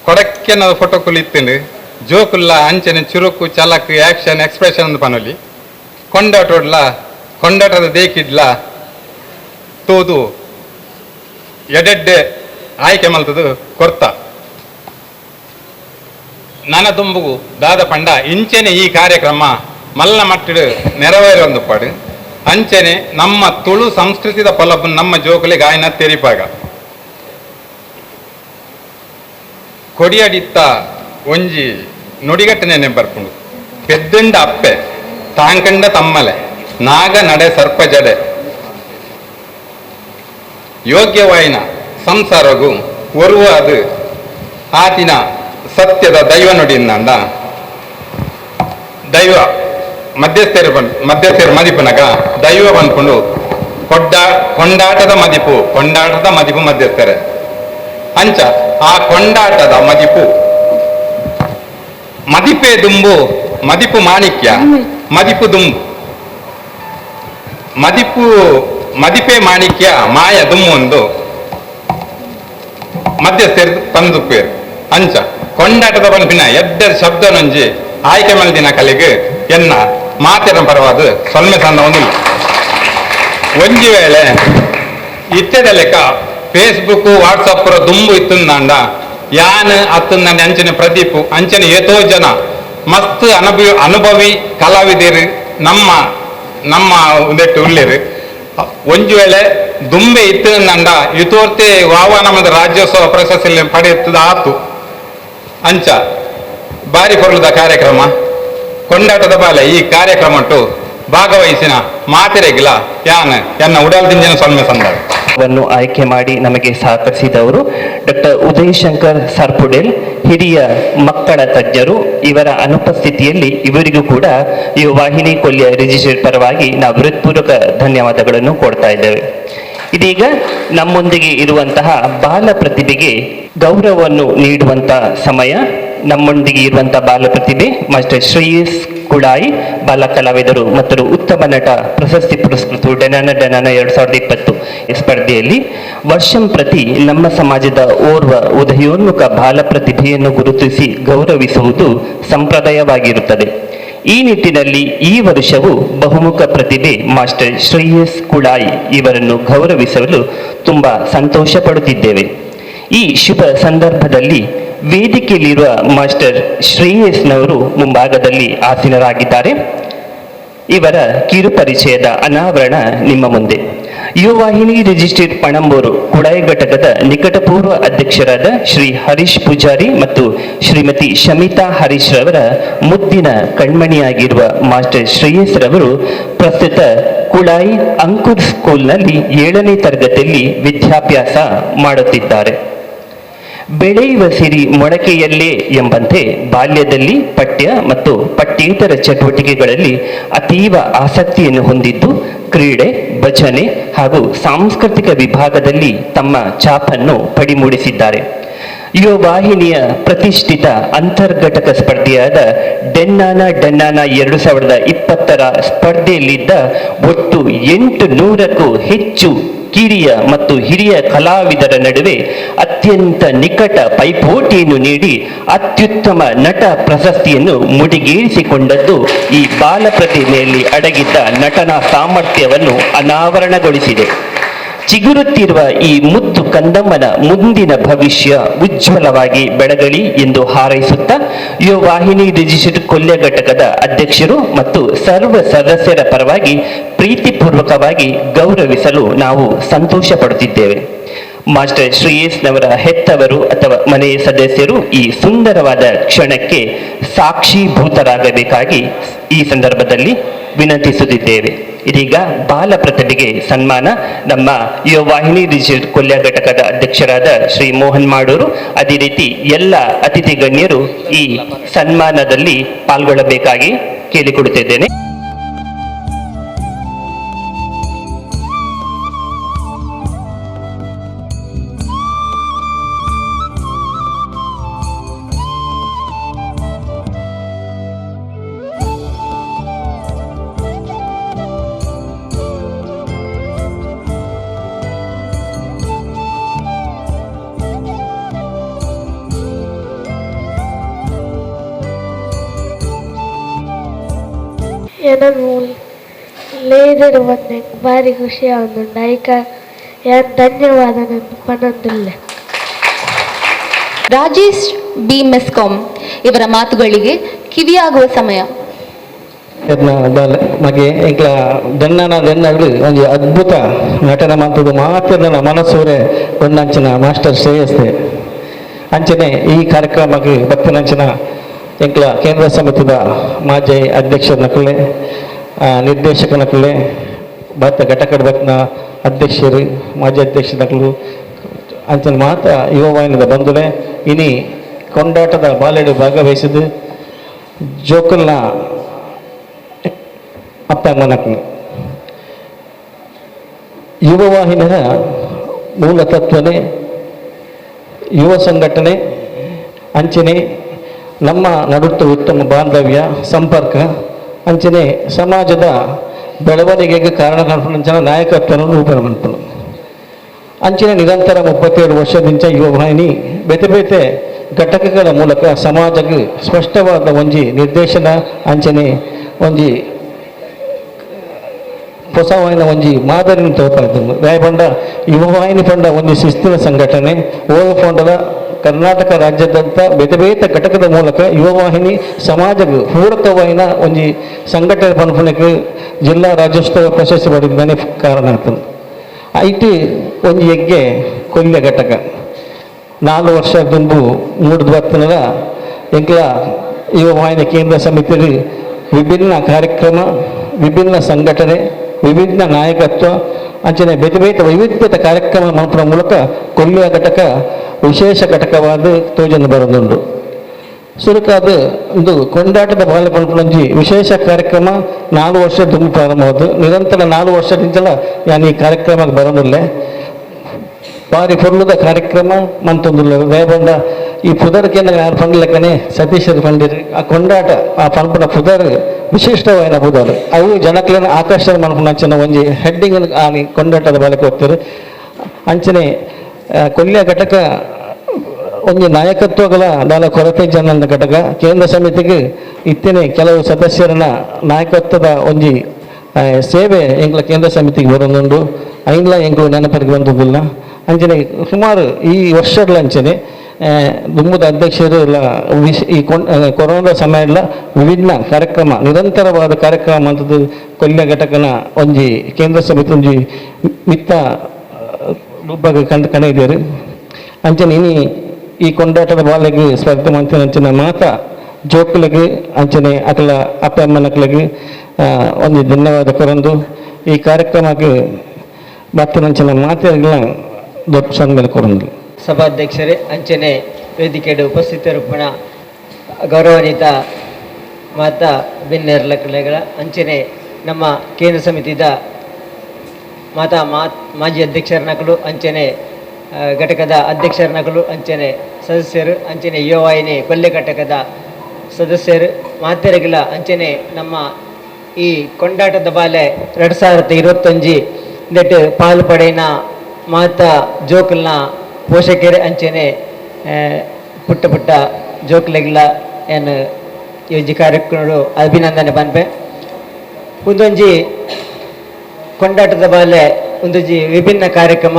ಕೊಡಕ್ಕೆನ ಫೋಟೋ ಕುಲಿತ್ತಂಡು ಜೋಕುಲ್ಲ ಅಂಚನೆ ಚುರುಕು ಚಲಕ್ ಆಕ್ಷನ್ ಎಕ್ಸ್ಪ್ರೆಷನ್ ಅಂದ್ ಪನೊಲಿ ಕೊಂಡಾಟದ ದೇಕಿಡ್ಲ ತೋದು ಎಡೆಡ್ಡೆ ಆಯ್ಕೆ ಮಲ್ತದು ಕೊರ್ತ ನನ್ನ ತುಂಬುಗು ದಾದ ಪಂಡ ಇಂಚೆನೆ ಈ ಕಾರ್ಯಕ್ರಮ ಮಲ್ಲ ಮಟ್ಟಿಡು ನೆರವೇರೊಂದು ಪಡು ಅಂಚನೆ ನಮ್ಮ ತುಳು ಸಂಸ್ಕೃತಿದ ಪೊಲಬು ನಮ್ಮ ಜೋಕುಲೆ ಗಾಯನ ತೆರಿಪಾಗ ಕೊಡಿಯಡಿತ್ತ ಒಂಜಿ ನುಡಿಗಟ್ಟನೆ ನೆಂಬರ್ಪುಂಡು ಪೆದ್ದಂಡ ಅಪ್ಪೆ ತಾಂಕಂಡ ತಮ್ಮಲೆ ನಾಗ ನಡೆ ಸರ್ಪ ಜಡೆ ಯೋಗ್ಯವಾಯಿನ ಸಂಸಾರಗೂ ಒರುವ ಅದು ಆತಿನ ಸತ್ಯದ ದೈವ ನುಡಿಯಿಂದ ದೈವ ಮಧ್ಯಸ್ಥರು ಮದಿಪುನಗ ದೈವ ಬಂದ್ಕೊಂಡು ಕೊಂಡಾಟದ ಮದಿಪು ಮಧ್ಯಸ್ಥರೆ ಅಂಚ ಆ ಕೊಂಡಾಟದ ಮದಿಪೆ ದುಂಬು ಮದಿಪು ಮಾಣಿಕ್ಯ ಮದಿಪು ದುಂಬು ಮದಿಪೆ ಮಾಣಿಕ್ಯ ಮಾಯ ದುಮ್ಮು ಒಂದು ಮಧ್ಯಸ್ಥರು ತಂದುಪ್ಪೇರು ಅಂಚ ಕೊಂಡಾಟದ ಪಂಪಿನ ಎಡ್ಡರ ಶಬ್ದನೊಂಜಿ ಆಯ್ಕೆ ಮಲ್ದಿನ ಕಲೆಗೆ ಎನ್ನ ಮಾತಿನ ಪರವಾದ ಸೊಲ್ಮೆ ಸಂದ ಒಂದಿಲ್ಲ ಒಂಜಿ ವೇಳೆ ಇತ್ತೆದ ಲೆಕ್ಕ ಫೇಸ್ಬುಕ್ ವಾಟ್ಸಪ್ ದುಂಬು ಇತ್ತಂದಾಂಡ ಯಾನ್ ಅತ್ತಂದಾಂಡ ಅಂಚನೆ ಪ್ರದೀಪ್ ಅಂಚನೆ ಏತೋ ಜನ ಮಸ್ತ್ ಅನುಭವಿ ಕಲಾವಿದರು ನಮ್ಮ ಉಂದೆಟ್ಟು ಉಳ್ಳೇರು ಒಂಜಿ ವೇಳೆ ದುಂಬೆ ಇತ್ತಂದಾಂಡ ಇತೋರ್ತೆ ವಾವಾನಮದ ರಾಜ್ಯೋತ್ಸವ ಪ್ರಶಸ್ತಿ ಪಡೆಯುತ್ತದೆ ಆತು ಅಂಚ ಬಾರಿ ಕೊರಲದ ಕಾರ್ಯಕ್ರಮ ಕೊಂಡಾಟದ ಬಾಲೆ ಈ ಕಾರ್ಯಕ್ರಮಟ್ಟು ಭಾಗವಹಿಸಿನ ಮಾತೆರೆಗಿಲ ಯಾನ್ ಎನ್ನ ಉಡಲ್ದಿಂಜನ ಸೊಲ್ಮೆ ಸಂದ ವನ್ನು ಆಯ್ಕೆ ಮಾಡಿ ನಮಗೆ ಸಹಕರಿಸಿದವರು ಡಾಕ್ಟರ್ ಉದಯ್ ಶಂಕರ್ ಸರ್ಪುಡೆಲ್, ಹಿರಿಯ ಮಕ್ಕಳ ತಜ್ಞರು. ಇವರ ಅನುಪಸ್ಥಿತಿಯಲ್ಲಿ ಇವರಿಗೂ ಕೂಡ ಈ ವಾಹಿನಿ ಕೊಲ್ಲಿಯ ರಿಜಿಸ್ಟ್ರೇಟ್ ಪರವಾಗಿ ನಾವು ಹೃತ್ಪೂರ್ವಕ ಧನ್ಯವಾದಗಳನ್ನು ಕೊಡ್ತಾ ಇದ್ದೇವೆ. ಇದೀಗ ನಮ್ಮೊಂದಿಗೆ ಇರುವಂತಹ ಬಾಲ ಪ್ರತಿಭೆಗೆ ಗೌರವವನ್ನು ನೀಡುವಂತಹ ಸಮಯ. ನಮ್ಮೊಂದಿಗೆ ಇರುವಂತಹ ಬಾಲ ಪ್ರತಿಭೆ ಮಾಸ್ಟರ್ ಶ್ರೇಯಸ್ ಕುಳಾಯಿ, ಬಾಲ ಕಲಾವಿದರು ಮತ್ತು ಉತ್ತಮ ನಟ ಪ್ರಶಸ್ತಿ ಪುರಸ್ಕೃತರು ಡನನ 2020 ಸ್ಪರ್ಧೆಯಲ್ಲಿ ವರ್ಷಂ ಪ್ರತಿ ನಮ್ಮ ಸಮಾಜದ ಓರ್ವ ಉದಯೋನ್ಮುಖ ಬಾಲ ಪ್ರತಿಭೆಯನ್ನು ಗುರುತಿಸಿ ಗೌರವಿಸುವುದು ಸಂಪ್ರದಾಯವಾಗಿರುತ್ತದೆ. ಈ ನಿಟ್ಟಿನಲ್ಲಿ ಈ ವರ್ಷವೂ ಬಹುಮುಖ ಪ್ರತಿಭೆ ಮಾಸ್ಟರ್ ಶ್ರೇಯಸ್ ಕುಳಾಯಿ ಇವರನ್ನು ಗೌರವಿಸಲು ತುಂಬಾ ಸಂತೋಷ ಪಡುತ್ತಿದ್ದೇವೆ. ಈ ಶುಭ ಸಂದರ್ಭದಲ್ಲಿ ವೇದಿಕೆಯಲ್ಲಿರುವ ಮಾಸ್ಟರ್ ಶ್ರೇಯಸ್ನವರು ಮುಂಭಾಗದಲ್ಲಿ ಆಸೀನರಾಗಿದ್ದಾರೆ. ಇವರ ಕಿರು ಪರಿಚಯದ ಅನಾವರಣ ನಿಮ್ಮ ಮುಂದೆ. ಯುವವಾಹಿನಿ ರಿಜಿಸ್ಟ್ರೇಟ್ ಪಣಂಬೂರು ಕುಡಾಯಿ ಘಟಕದ ನಿಕಟಪೂರ್ವ ಅಧ್ಯಕ್ಷರಾದ ಶ್ರೀ ಹರೀಶ್ ಪೂಜಾರಿ ಮತ್ತು ಶ್ರೀಮತಿ ಶಮಿತಾ ಹರೀಶ್ ರವರ ಮುದ್ದಿನ ಕಣ್ಮಣಿಯಾಗಿರುವ ಮಾಸ್ಟರ್ ಶ್ರೇಯಸ್ ರವರು ಪ್ರಸ್ತುತ ಕುಳಾಯಿ ಅಂಕುರ್ ಸ್ಕೂಲ್ನಲ್ಲಿ 7ನೇ ತರಗತಿಯಲ್ಲಿ ವಿದ್ಯಾಭ್ಯಾಸ ಮಾಡುತ್ತಿದ್ದಾರೆ. ಬೆಳೆಯುವ ಸಿರಿ ಮೊಳಕೆಯಲ್ಲೇ ಎಂಬಂತೆ ಬಾಲ್ಯದಲ್ಲಿ ಪಠ್ಯ ಮತ್ತು ಪಠ್ಯೇತರ ಚಟುವಟಿಕೆಗಳಲ್ಲಿ ಅತೀವ ಆಸಕ್ತಿಯನ್ನು ಹೊಂದಿದ್ದು ಕ್ರೀಡೆ, ಭಜನೆ ಹಾಗೂ ಸಾಂಸ್ಕೃತಿಕ ವಿಭಾಗದಲ್ಲಿ ತಮ್ಮ ಛಾಪನ್ನು ಪಡಿಮೂಡಿಸಿದ್ದಾರೆ. ಯುವ ವಾಹಿನಿಯ ಪ್ರತಿಷ್ಠಿತ ಅಂತರ್ಘಟಕ ಸ್ಪರ್ಧೆಯಾದ ಡೆನ್ನಾನ 2020 ಸ್ಪರ್ಧೆಯಲ್ಲಿದ್ದ ಒಟ್ಟು 800ಕ್ಕೂ ಹೆಚ್ಚು ಕಿರಿಯ ಮತ್ತು ಹಿರಿಯ ಕಲಾವಿದರ ನಡುವೆ ಅತ್ಯಂತ ನಿಕಟ ಪೈಪೋಟಿಯನ್ನು ನೀಡಿ ಅತ್ಯುತ್ತಮ ನಟ ಪ್ರಶಸ್ತಿಯನ್ನು ಮುಡಿಗೇರಿಸಿಕೊಂಡದ್ದು ಈ ಬಾಲ ಪ್ರತಿಭೆಯಲ್ಲಿ ಅಡಗಿದ್ದ ನಟನ ಸಾಮರ್ಥ್ಯವನ್ನು ಅನಾವರಣಗೊಳಿಸಿದೆ. ಚಿಗುರುತ್ತಿರುವ ಈ ಮುದ್ದು ಕಂದಮ್ಮನ ಮುಂದಿನ ಭವಿಷ್ಯ ಉಜ್ವಲವಾಗಿ ಬೆಳಗಲಿ ಎಂದು ಹಾರೈಸುತ್ತಾ ಯುವ ವಾಹಿನಿ ರಿಜಿಸ್ಟ್ರೇಟ್ ಕೊಲ್ಯ ಘಟಕದ ಅಧ್ಯಕ್ಷರು ಮತ್ತು ಸರ್ವ ಸದಸ್ಯರ ಪರವಾಗಿ ಪ್ರೀತಿಪೂರ್ವಕವಾಗಿ ಗೌರವಿಸಲು ನಾವು ಸಂತೋಷ ಪಡುತ್ತಿದ್ದೇವೆ. ಮಾಸ್ಟರ್ ಶ್ರೇಯಸ್ನವರ ಹೆತ್ತವರು ಅಥವಾ ಮನೆಯ ಸದಸ್ಯರು ಈ ಸುಂದರವಾದ ಕ್ಷಣಕ್ಕೆ ಸಾಕ್ಷೀಭೂತರಾಗಬೇಕಾಗಿ ಈ ಸಂದರ್ಭದಲ್ಲಿ ವಿನಂತಿಸುತ್ತಿದ್ದೇವೆ. ಇದೀಗ ಬಾಲ ಪ್ರತಿಭೆಗೆ ಸನ್ಮಾನ. ನಮ್ಮ ಯುವ ವಾಹಿನಿ ರಿಜಿಸ್ಟ್ರೇಟ್ ಕೊಲ್ಯ ಘಟಕದ ಅಧ್ಯಕ್ಷರಾದ ಶ್ರೀ ಮೋಹನ್ ಮಾಡೂರು, ಅದೇ ರೀತಿ ಎಲ್ಲ ಅತಿಥಿ ಗಣ್ಯರು ಈ ಸನ್ಮಾನದಲ್ಲಿ ಪಾಲ್ಗೊಳ್ಳಬೇಕಾಗಿ ಕೇಳಿಕೊಡುತ್ತಿದ್ದೇನೆ. ಏನನ್ನು ಲೇದರು ಬಂದೆ ಭಾರಿ ಖುಷಿ ಆಗುಂಡು ಐಕ ಯಾನ್ ಧನ್ಯವಾದ ನನ್ನ ಪನೊಂದುಲ್ಲೆ. ರಾಜೇಶ್ ಬಿ ಮೆಸ್ಕಾಂ ಇವರ ಮಾತುಗಳಿಗೆ ಕಿವಿಯಾಗುವ ಸಮಯ. ಮಗೆ ಎಂಕ್ಲ ದೆನ್ನಗಳು ಒಂದು ಅದ್ಭುತ ನಟನ ಮಾತುದು ಮಾತ್ರ ಮನಸ್ಸೂರೆ ಒಂದಂಚಿನ ಮಾಸ್ಟರ್ ಶ್ರೇಯಸ್ತೆ ಅಂಚನೆ ಈ ಕಾರ್ಯಕ್ರಮಕ್ಕೆ ಭಕ್ತನಂಚಿನ ಎಂಕ್ಲ ಕೇಂದ್ರ ಸಮಿತಿದ ಮಾಜಿ ಅಧ್ಯಕ್ಷರನಕಲೆ ನಿರ್ದೇಶಕನಕಲೆ ಭಾರತ ಘಟಕದ ಬಕ್ನ ಅಧ್ಯಕ್ಷರು ಮಾಜಿ ಅಧ್ಯಕ್ಷನಕಲು ಅಂಚನ ಮಾತ್ರ ಯುವ ವಾಹಿನಿದ ಬಂಧುಲೆ ಇನಿ ಕೊಂಡಾಟದ ಬಾಲೆಡು ಭಾಗವಹಿಸಿದ್ದು ಜೋಕಲ್ನ ಅಪ್ಪಮ್ಮನಕಲು ಯುವ ವಾಹಿನಿಯ ಮೂಲ ತತ್ವನೇ ಯುವ ಸಂಘಟನೆ ಅಂಚನೆ ನಮ್ಮ ನಡುತ್ತ ಉತ್ತಮ ಬಾಂಧವ್ಯ ಸಂಪರ್ಕ ಅಂಚನೆ ಸಮಾಜದ ಬೆಳವಣಿಗೆಗೆ ಕಾರಣ ಕಾಣ್ಪಂಚಿನ ನಾಯಕತ್ವವನ್ನು ರೂಪಣೆ ಮಾಡ್ಕೊಂಡು ಅಂಚಿನ ನಿರಂತರ 37 ವರ್ಷದಿಂದ ಯುವ ವಾಹಿನಿ ಬೇತೆ ಬೇತೆ ಘಟಕಗಳ ಮೂಲಕ ಸಮಾಜಕ್ಕೆ ಸ್ಪಷ್ಟವಾದ ಒಂಜಿ ನಿರ್ದೇಶನ ಅಂಚನೆ ಒಂಜಿ ಹೊಸವಾಯಿನ ಒಂಜಿ ಮಾದರಿನ ತೋಪಾಯ್ತು ದಾಯಪಂಡ ಯುವವಾಹಿನಿ ಪಂಡ ಒಂದು ಶಿಸ್ತಿನ ಸಂಘಟನೆ ಓವ ಪಂಡದ ಕರ್ನಾಟಕ ರಾಜ್ಯದಂತ ಬೇತೆ ಬೇತೆ ಘಟಕದ ಮೂಲಕ ಯುವವಾಹಿನಿ ಸಮಾಜಕ್ಕೆ ಪೂರಕವಾಯಿನ ಒಂಜಿ ಸಂಘಟನೆ ಪನ್ಪುನಕ್ಕೆ ಜಿಲ್ಲಾ ರಾಜ್ಯೋತ್ಸವ ಪ್ರಶಸ್ತಿ ಪಡೆದಿದ್ದಾನೆ ಕಾರಣ ಆಗ್ತದೆ ಐಟಿ ಒಂಜಿ ಯಗ್ಗೆ ಕೊಲ್ಯ ಘಟಕ 4 ವರ್ಷ ತುಂಬು 3 ಬರ್ತನದ ಎಂಕ್ಲ ಯುವವಾಹಿನಿ ಕೇಂದ್ರ ಸಮಿತಿಯಲ್ಲಿ ವಿಭಿನ್ನ ಕಾರ್ಯಕ್ರಮ ವಿಭಿನ್ನ ಸಂಘಟನೆ ವಿಭಿನ್ನ ನಾಯಕತ್ವ ಅಂಚನೆ ಬೇತೆ ಬೇತೆ ವೈವಿಧ್ಯತೆ ಕಾರ್ಯಕ್ರಮ ಮಲ್ಪುವ ಮೂಲಕ ಕೊಲ್ಯ ಘಟಕ ವಿಶೇಷ ಘಟಕವಾದ ತೋಜನ್ನು ಬರೋದುಂಡು ಸುರುಕಾದ ಒಂದು ಕೊಂಡಾಟದ ಬಾಲ್ಯ ಪಲ್ಪನಂಜಿ ವಿಶೇಷ ಕಾರ್ಯಕ್ರಮ 4 ವರ್ಷ ತುಂಬಿ ಪ್ರಾರಂಭವಾದ ನಿರಂತರ 4 ವರ್ಷದಿಂದಲ ನಾನು ಈ ಕಾರ್ಯಕ್ರಮಕ್ಕೆ ಬರೋದಿಲ್ಲ ಭಾರಿ ಪೊರ್ಲುದ ಕಾರ್ಯಕ್ರಮ ಮಂತೊಂದುಲ್ಲ ದಯಬಂಡ ಈ ಪುದರ್ಗೆ ಯಾರು ಪಂಡ್ಲೆಕ್ಕನೆ ಸತೀಶರು ಪಂಡಿರು ಆ ಕೊಂಡಾಟ ಆ ಪಂಪನ ಪುದರ್ ವಿಶಿಷ್ಟವಾದ ಪುದರ್ ಅವು ಜನಕ್ಲೆನ ಆಕರ್ಷಣೆ ಮನ್ಪುನ ಅಂಚನ ಒಂಜಿ ಹೆಡ್ಡಿಂಗ್ ಆನಿ ಕೊಂಡಾಟದ ಬಾಲಕ್ಕೆ ಹೋಗ್ತಾರೆ ಅಂಚನೆ ಕೊಲ್ಯ ಘಟಕ ಒಂಜಿ ನಾಯಕತ್ವಗಳ ದಾಲ ಕೊರತೆ ಜನದ ಘಟಕ ಕೇಂದ್ರ ಸಮಿತಿಗೆ ಇತ್ತೇನೆ ಕೆಲವು ಸದಸ್ಯರನ್ನ ನಾಯಕತ್ವದ ಒಂಜಿ ಸೇವೆ ಎಂಗ್ಲ ಕೇಂದ್ರ ಸಮಿತಿಗೆ ಬರೋದುಂಡು ಐನ್ಲ ಎಂಗ್ಲು ನೆನಪರಿಗೆ ಬಂದದಿಲ್ಲ ಅಂಚನೆ ಸುಮಾರು ಈ ವರ್ಷಗಳ ಅಂಚನೆ ದುಮ್ಮದ ಅಧ್ಯಕ್ಷರು ಎಲ್ಲ ಈ ಕೊರೋನಾ ಸಮಯ ವಿಭಿನ್ನ ಕಾರ್ಯಕ್ರಮ ನಿರಂತರವಾದ ಕಾರ್ಯಕ್ರಮ ಅಂತದ್ದು ಕೊಲ್ಯ ಘಟಕನ ಒಂಜಿ ಕೇಂದ್ರ ಸಮಿತಿ ಒಂಜಿ ಮಿತ್ತ ರೂಪಾಗ ಕಣಿದೇರು ಅಂಚನೆ ಇನಿ ಈ ಕೊಂಡಾಟದ ಬಾಲೆಗೆ ಸ್ಪರ್ಧೆ ಮಾಡ್ತೇನೆ ಅಂಚನೆ ಮಾತಾ ಜೋಕುಲಿಗೆ ಅಂಚನೆ ಅಕಲ ಅಪ್ಪ ಅಮ್ಮನಕ್ಲಿಗೆ ಒಂದು ಧನ್ಯವಾದ ಕೊರಂದು ಈ ಕಾರ್ಯಕ್ರಮಕ್ಕೆ ಬರ್ತನಂಚನ ಮಾತೆಗಳ ದೊಡ್ಡ ಸನ್ಮಾನ ಕೊರಂದು ಸಭಾಧ್ಯಕ್ಷರೇ ಅಂಚನೆ ವೇದಿಕೆಯ ಉಪಸ್ಥಿತರೂಪಣ ಗೌರವಾನ್ವಿತ ಮಾತಾ ಬೆನ್ನೆರ್ಲಕಲೆಗಳ ಅಂಚನೆ ನಮ್ಮ ಕೇಂದ್ರ ಸಮಿತಿದ ಮಾಜಿ ಅಧ್ಯಕ್ಷರನಕಲು ಅಂಚನೆ ಘಟಕದ ಅಧ್ಯಕ್ಷರನಕಲು ಅಂಚನೆ ಸದಸ್ಯರು ಅಂಚನೆ ಯುವವಾಹಿನಿ ಕೊಲ್ಯ ಘಟಕದ ಸದಸ್ಯರು ಮಾತೆರೆಗಳ ಅಂಚನೆ ನಮ್ಮ ಈ ಕೊಂಡಾಟದ ಬಾಲೆ 2021 ನೆಟ್ ಪಾಲು ಪಡೆಯಿನ ಮಾತಾ ಜೋಕಲ್ನ ಪೋಷಕರೇ ಅಂಚನೆ ಪುಟ್ಟ ಪುಟ್ಟ ಜೋಕ್ಲೆಗಳ ಏನು ಯೋಜಿ ಕಾರ್ಯಕ್ರಮಗಳು ಅಭಿನಂದನೆ ಬನ್ಪೆ ಒಂದೊಂಜಿ ಕೊಂಡಾಟದ ಬಾಲೆ ಒಂದೊಂಜಿ ವಿಭಿನ್ನ ಕಾರ್ಯಕ್ರಮ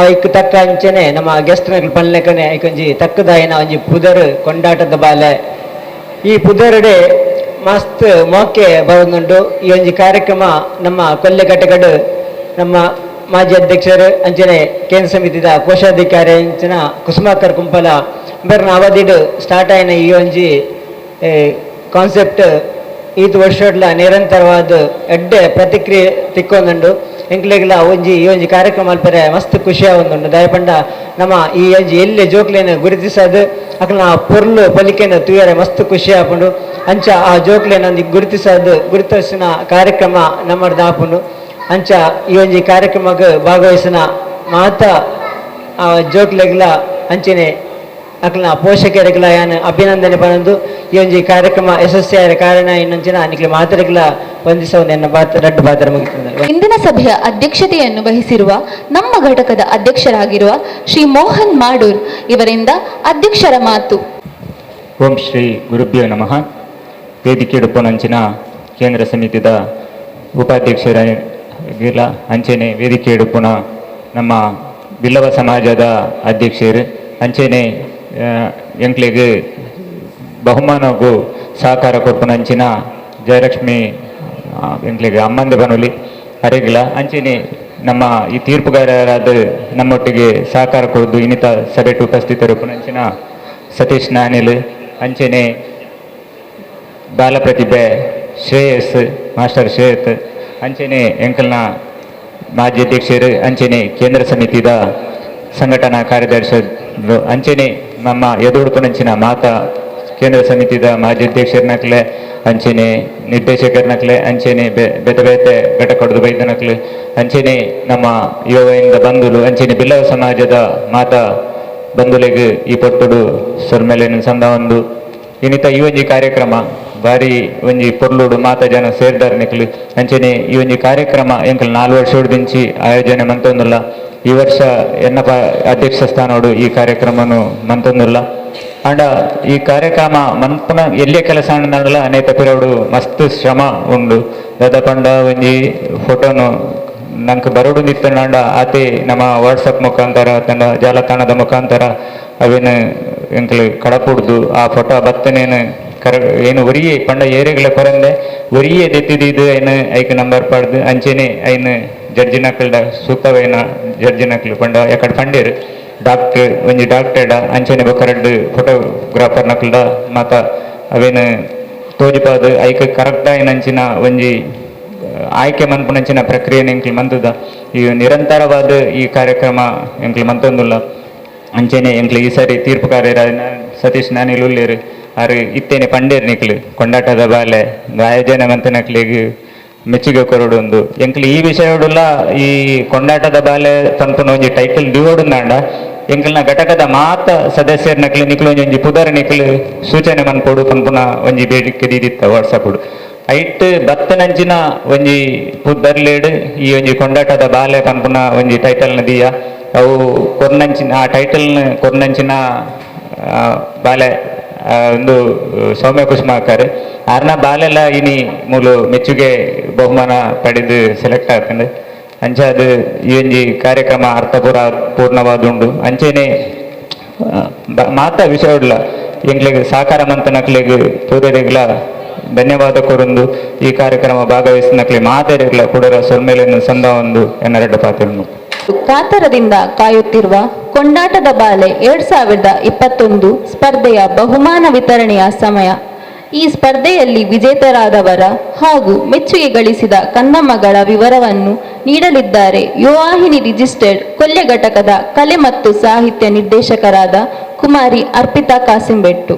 ಐಕ್ ತಕ್ಕ ಅಂಚನೆ ನಮ್ಮ ಗೆಸ್ಟ್ನಗಳು ಪನ್ಲೆಕ್ಕನೆ ಐಕೊಂಜಿ ತಕ್ಕದಾಯಿನ ಒಂಜಿ ಪುದರ್ ಕೊಂಡಾಟದ ಬಾಲೆ ಈ ಪುದರ್ಡೆ ಮಸ್ತ್ ಮೋಕೆ ಬರೋದುಂಡು ಈ ಒಂಜಿ ಕಾರ್ಯಕ್ರಮ ನಮ್ಮ ಕೊಲ್ಯ ಘಟಕಡು ನಮ್ಮ ಮಾಜಿ ಅಧ್ಯಕ್ಷರು ಅಂಚನೆ ಕೇಂದ್ರ ಸಮಿತಿದ ಕೋಶಾಧಿಕಾರಿ ಅಂಚನ ಕುಸುಮಾಕರ್ ಕುಂಪಲ ಬೇರೆ ಅವಧಿಡು ಸ್ಟಾರ್ಟ್ ಆಯ್ನ ಈ ಒಂಜಿ ಕಾನ್ಸೆಪ್ಟ್ ಈತ್ ವರ್ಷಡ್ಲ ನಿರಂತರವಾದ ಎಡ್ಡೆ ಪ್ರತಿಕ್ರಿಯೆ ತಿಕ್ಕೊಂದುಂಡು ಎಂಕ್ಲೆಗ್ಲ ಒಂಜಿ ಈ ಒಂಜಿ ಕಾರ್ಯಕ್ರಮ ಅಲ್ಪರೆ ಮಸ್ತ್ ಖುಷಿ ಆವೊಂದುಂಡು ದಯಪಂಡ ನಮ್ಮ ಈ ಒಂಜಿ ಎಲ್ಲಿ ಜೋಕ್ಲೆನ ಗುರುತಿಸೋದು ಅಕ್ಲ ಪೊರ್ಲು ಪಲಿಕೆನ ತುಯರೆ ಮಸ್ತ್ ಖುಷಿ ಆಪುಂಡು ಅಂಚ ಆ ಜೋಕ್ಲೆನ ಗುರುತಿಸಿನ ಕಾರ್ಯಕ್ರಮ ನಮ್ಮದು ಆಪುಂಡು ಅಂಚ ಈ ಒಂಜಿ ಕಾರ್ಯಕ್ರಮಕ್ಕೆ ಭಾಗವಹಿಸಿನ ಮಾತಾ ಜೋಕ್ಲೆಗ್ಲ ಅಂಚನೆ ಅಕ್ಲ ಪೋಷಕರಿಗಳ ಯಾನ್ ಅಭಿನಂದನೆ ಪಡೆದು ಈ ಒಂಜಿ ಕಾರ್ಯಕ್ರಮ ಯಶಸ್ವಿಯಾದ ಕಾರಣ ಇನ್ನೊಂಚಿನ ಅನಿಕ್ಲೆ ಮಾತರಿಗಳ ವಂದಿಸುವ ನನ್ನ ರಡ್ಡು ಪಾತ್ರ ಮುಗಿಸಿದ್ದಾರೆ. ಇಂದಿನ ಸಭೆಯ ಅಧ್ಯಕ್ಷತೆಯನ್ನು ವಹಿಸಿರುವ ನಮ್ಮ ಘಟಕದ ಅಧ್ಯಕ್ಷರಾಗಿರುವ ಶ್ರೀ ಮೋಹನ್ ಮಾಡೂರ್ ಇವರಿಂದ ಅಧ್ಯಕ್ಷರ ಮಾತು. ಓಂ ಶ್ರೀ ಗುರುಭ್ಯೋ ನಮಃ. ವೇದಿಕೆ ಡುಪ್ಪನಂಚಿನ ಕೇಂದ್ರ ಸಮಿತಿದ ಉಪಾಧ್ಯಕ್ಷರಾಗಿಲ್ಲ ಅಂಚನೆ ವೇದಿಕೆ ಡುಪ್ಪನ ನಮ್ಮ ಬಿಲ್ಲವ ಸಮಾಜದ ಅಧ್ಯಕ್ಷರು ಅಂಚನೆ ಎಂಕ್ಲೆಗೆ ಬಹುಮಾನಗೂ ಸಹಕಾರ ಕೊರ್ಪುನಂಚಿನ ಜಯಲಕ್ಷ್ಮಿ ಎಂಕ್ಲೆಗೆ ಅಮ್ಮಂದ ಬನುಲಿ ಅರೆಗಿಲ್ಲ ಅಂಚನೆ ನಮ್ಮ ಈ ತೀರ್ಪುಗಾರರಾದ ನಮ್ಮೊಟ್ಟಿಗೆ ಸಹಕಾರ ಕೊಡೋದು ಇನ್ನಿತ ಸಭೆಟ್ಟು ಉಪಸ್ಥಿತರು ಪುನಂಚಿನ ಸತೀಶ್ ನಾನಿಲ್ ಅಂಚನೆ ಬಾಲ ಪ್ರತಿಭೆ ಶ್ರೇಯಸ್ ಮಾಸ್ಟರ್ ಶ್ರೇಯತ್ ಅಂಚನೆ ಎಂಕಲ್ನ ಮಾಜಿ ಅಧ್ಯಕ್ಷರು ಅಂಚನೆ ಕೇಂದ್ರ ಸಮಿತಿದ ಸಂಘಟನಾ ಕಾರ್ಯದರ್ಶಿ ಅಂಚನೆ ನಮ್ಮ ಎದುರುಪುನಂಚಿನ ಮಾತಾ ಕೇಂದ್ರ ಸಮಿತಿದ ಮಾಜಿ ಅಧ್ಯಕ್ಷರನಕ್ಲೆ ಅಂಚನೆ ನಿರ್ದೇಶಕರನಕ್ಲೆ ಅಂಚನೆ ಬೇತೆ ಬೇತೆ ಘಟಕದ ವೈದ್ಯನಕ್ಲೆ ಅಂಚನೆ ನಮ್ಮ ಯುವಯಿಂದ ಬಂಧುಲು ಅಂಚನೆ ಬಿಲ್ಲವ ಸಮಾಜದ ಮಾತಾ ಬಂಧುಲೆಗೆ ಈ ಪೊರ್ತುಡು ಸೊರ್ಮೆಲೆನ ಸಂದ ಒಂದು ಇನ್ನಿತ ಈ ಒಂಜಿ ಕಾರ್ಯಕ್ರಮ ಬಾರಿ ಒಂಜಿ ಪೊರ್ಲುಡು ಮಾತಾ ಜನ ಸೇರ್ದಾರ ನಿಕ್ಲು ಅಂಚನೆ ಈ ಒಂಜಿ ಕಾರ್ಯಕ್ರಮ ಎಂಕಲ್ 4 ವರ್ಷ ದಿಂಚಿ ಆಯೋಜನೆ ಮಂತೊಂದುಲ್ಲ ಈ ವರ್ಷ ಎನ್ನಪ ಅಧ್ಯಕ್ಷ ಸ್ಥಾನೋಡು ಈ ಕಾರ್ಯಕ್ರಮನು ಮಂತೊಂದುಲ್ಲ ಅಂಡ ಈ ಕಾರ್ಯಕ್ರಮ ಮಂಪುನ ಎಲ್ಲೇ ಕೆಲಸ ಅನ್ನಲ್ಲ ಅನೇಕ ಪಿರವಡು ಮಸ್ತ್ ಶ್ರಮ ಉಂಡು ದಾದ ಪಂಡ ಒಂಜಿ ಫೋಟೋನು ನಂಗೆ ಬರೋಡು ನಿತ್ತಂಡ ಆತೆ ನಮ್ಮ ವಾಟ್ಸಪ್ ಮುಖಾಂತರ ತಂಡ ಜಾಲತಾಣದ ಮುಖಾಂತರ ಅವೇನು ಎಂಕ್ಲು ಕಡಪುಡ್ದು ಆ ಫೋಟೋ ಬತ್ತನೇನು ಏನು ಒರಿಯೇ ಪಂಡ ಏರೆಗಳ ಕೊರಂದೆ ಒರಿಯೇ ದೆತ್ತಿದ್ದು ಏನು ಐಕ್ ನಂಬರ್ ಪಡ್ದು ಅಂಚೆನೆ ಐನು ಜಡ್ಜಿನಕ್ಲ್ಡ ಸೂಪವೇನ ಜಡ್ಜಿನಕ್ಲು ಪಂಡ ಯಾಕಡೆ ಪಂಡೇರು ಡಾಕ್ಟರ್ ಒಂಜಿ ಡಾಕ್ಟರ್ಡ ಅಂಚೆನೆ ಬೊಕರಡ್ಡು ಫೋಟೋಗ್ರಾಫರ್ ನಕ್ಲ್ಡ ಮಾತ ಅವೇನು ತೋಜಿಪಾದು ಐಕ್ ಕರೆಕ್ಟ್ ಏನಂಚಿನ ಒಂಜಿ ಆಯ್ಕೆ ಮನ್ಪುನಂಚಿನ ಪ್ರಕ್ರಿಯೆ ಎಂಕ್ಲು ಮಂತದ ಈ ನಿರಂತರವಾದ ಈ ಕಾರ್ಯಕ್ರಮ ಎಂಕ್ಲು ಮಂತೊಂದುಲ್ಲ ಅಂಚೆನೆ ಎಂಕ್ಲು ಈ ಸಾರಿ ತೀರ್ಪುಗಾರರ ಸತೀಶ್ ನಾನಿಲ್ ಉಳ್ಳೇರು ಆರು ಇತ್ತೇನೆ ಪಂಡೇರು ನಿಕ್ಲು ಕೊಂಡಾಟದ ಬಾಲೆ ಆಯೋಜನೆ ಮಂತನಕ್ಲಿಗೆ ಮೆಚ್ಚುಗೆ ಕೊರಡೊಂದು ಎಂಕ್ಲು ಈ ವಿಷಯಡುಲ್ಲ ಈ ಕೊಂಡಾಟದ ಬಾಲೆ ಪನ್ಪುನ ಒಂಜಿ ಟೈಟಲ್ ದಿವೋಡುಂದಾಂಡ ಎಂಕ್ಲನ ಘಟಕದ ಮಾತ ಸದಸ್ಯರ ನಕ್ಲು ನಿಕ್ಲು ಒಂಜಿ ಪುದರ್ ನಿಕ್ಲು ಸೂಚನೆ ಮನ್ಪೋಡು ಪನ್ಪುನ ಒಂಜಿ ಬೇಡಿಕೆ ದೀದಿತ್ತ ವಾಟ್ಸಪ್ ಐಟ್ ಬತ್ತನಂಚಿನ ಒಂಜಿ ಪುದರ್ಲೇಡ್ ಈ ಒಂಜಿ ಕೊಂಡಾಟದ ಬಾಲೆ ಪನ್ಪುನ ಒಂಜಿ ಟೈಟಲ್ನ ದಿಯ ಅವು ಕೊರ್ನಂಚಿನ ಆ ಟೈಟಲ್ನ ಕೊರ್ನಂಚಿನ ಬಾಲೆ ಒಂದು ಸೌಮ್ಯ ಕುಸುಮಾಕರ್ ಆರ್ನ ಬಾಲೆಲ್ಲ ಇನಿ ಮೂಲು ಮೆಚ್ಚುಗೆ ಬಹುಮಾನ ಪಡೆದು ಸೆಲೆಕ್ಟ್ ಆಗ್ತದೆ ಅಂಚೆ ಅದು ಈ ಒಂಜಿ ಕಾರ್ಯಕ್ರಮ ಪೂರ್ಣವಾದುಂಡು ಅಂಚೆನೆ ಮಾತ ವಿಷಯವುಡ್ಲ ಎಂಗ್ಲಿಗೆ ಸಾಕಾರ ಮಂತನಕ್ಲಿಗೆ ಪೂರ್ವರೆಗ್ಲ ಧನ್ಯವಾದ ಕೊರೊಂದು ಈ ಕಾರ್ಯಕ್ರಮ ಭಾಗವಹಿಸಿನಕ್ಲಿ ಮಾತೆರೆಗ್ಲ ಕುಡರ ಸೊಲ್ಮೇಲೆಯನ್ನು ಸಂದ ಒಂದು ಎನ್ನರೆಡ್ಡ ಪಾತ್ರನು ಕಾತರದಿಂದ ಕಾಯುತ್ತಿರುವ ಕೊಂಡಾಟದ ಬಾಲೆ 2021 ಸ್ಪರ್ಧೆಯ ಬಹುಮಾನ ವಿತರಣೆಯ ಸಮಯ. ಈ ಸ್ಪರ್ಧೆಯಲ್ಲಿ ವಿಜೇತರಾದವರ ಹಾಗೂ ಮೆಚ್ಚುಗೆ ಗಳಿಸಿದ ಕಂದಮ್ಮಗಳ ವಿವರವನ್ನು ನೀಡಲಿದ್ದಾರೆ ಯುವವಾಹಿನಿ ರಿಜಿಸ್ಟರ್ಡ್ ಕೊಲ್ಯ ಘಟಕದ ಕಲೆ ಮತ್ತು ಸಾಹಿತ್ಯ ನಿರ್ದೇಶಕರಾದ ಕುಮಾರಿ ಅರ್ಪಿತಾ ಕಾಸಿಂಬೆಟ್ಟು.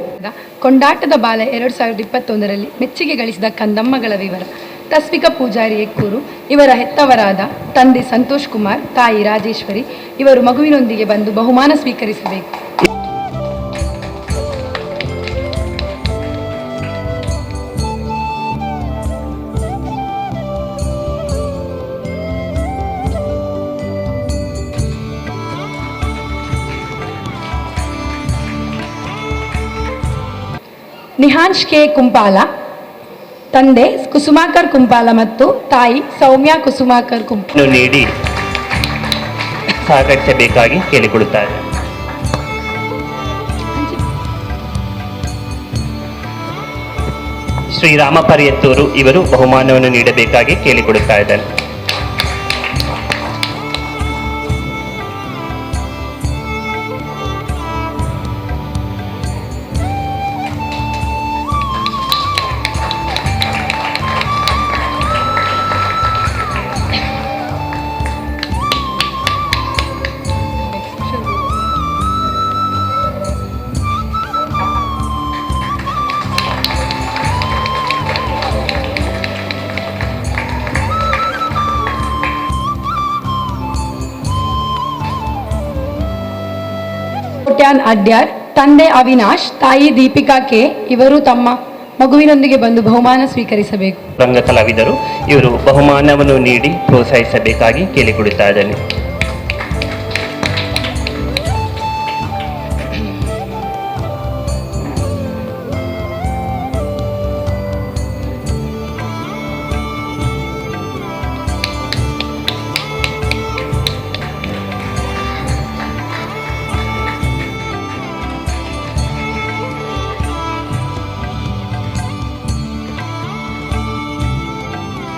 ಕೊಂಡಾಟದ ಬಾಲೆ 2021ರಲ್ಲಿ ಮೆಚ್ಚುಗೆ ಗಳಿಸಿದ ಕಂದಮ್ಮಗಳ ವಿವರ. ತಸ್ವಿಕ ಪೂಜಾರಿ ಎಕ್ಕೂರು, ಇವರ ಹೆತ್ತವರಾದ ತಂದೆ ಸಂತೋಷ್ ಕುಮಾರ್, ತಾಯಿ ರಾಜೇಶ್ವರಿ ಇವರು ಮಗುವಿನೊಂದಿಗೆ ಬಂದು ಬಹುಮಾನ ಸ್ವೀಕರಿಸಬೇಕು. ನಿಹಾನ್ಶ್ ಕೆ ಕುಂಪಾಲ, ತಂದೆ ಕುಸುಮಾಕರ್ ಕುಂಪಾಲ ಮತ್ತು ತಾಯಿ ಸೌಮ್ಯ ಕುಸುಮಾಕರ್ ಕುಂಪಾಲ ನೀಡಿ ಸಹಕರಿಸಬೇಕಾಗಿ ಕೇಳಿಕೊಳ್ಳುತ್ತಾರೆ. ಶ್ರೀರಾಮ ಪರಿಯತ್ತೂರು ಇವರು ಬಹುಮಾನವನ್ನು ನೀಡಬೇಕಾಗಿ ಕೇಳಿಕೊಳ್ಳುತ್ತಾ ಇದ್ದಾರೆ. ಕೋಟ್ಯಾನ್ ಅಡ್ಯಾರ್, ತಂದೆ ಅವಿನಾಶ್, ತಾಯಿ ದೀಪಿಕಾ ಕೆ ಇವರು ತಮ್ಮ ಮಗುವಿನೊಂದಿಗೆ ಬಂದು ಬಹುಮಾನ ಸ್ವೀಕರಿಸಬೇಕು. ರಂಗ ಕಲಾವಿದರು ಇವರು ಬಹುಮಾನವನ್ನು ನೀಡಿ ಪ್ರೋತ್ಸಾಹಿಸಬೇಕಾಗಿ ಕೇಳಿಕೊಳ್ಳುತ್ತಾ ಇದ್ದಾರೆ.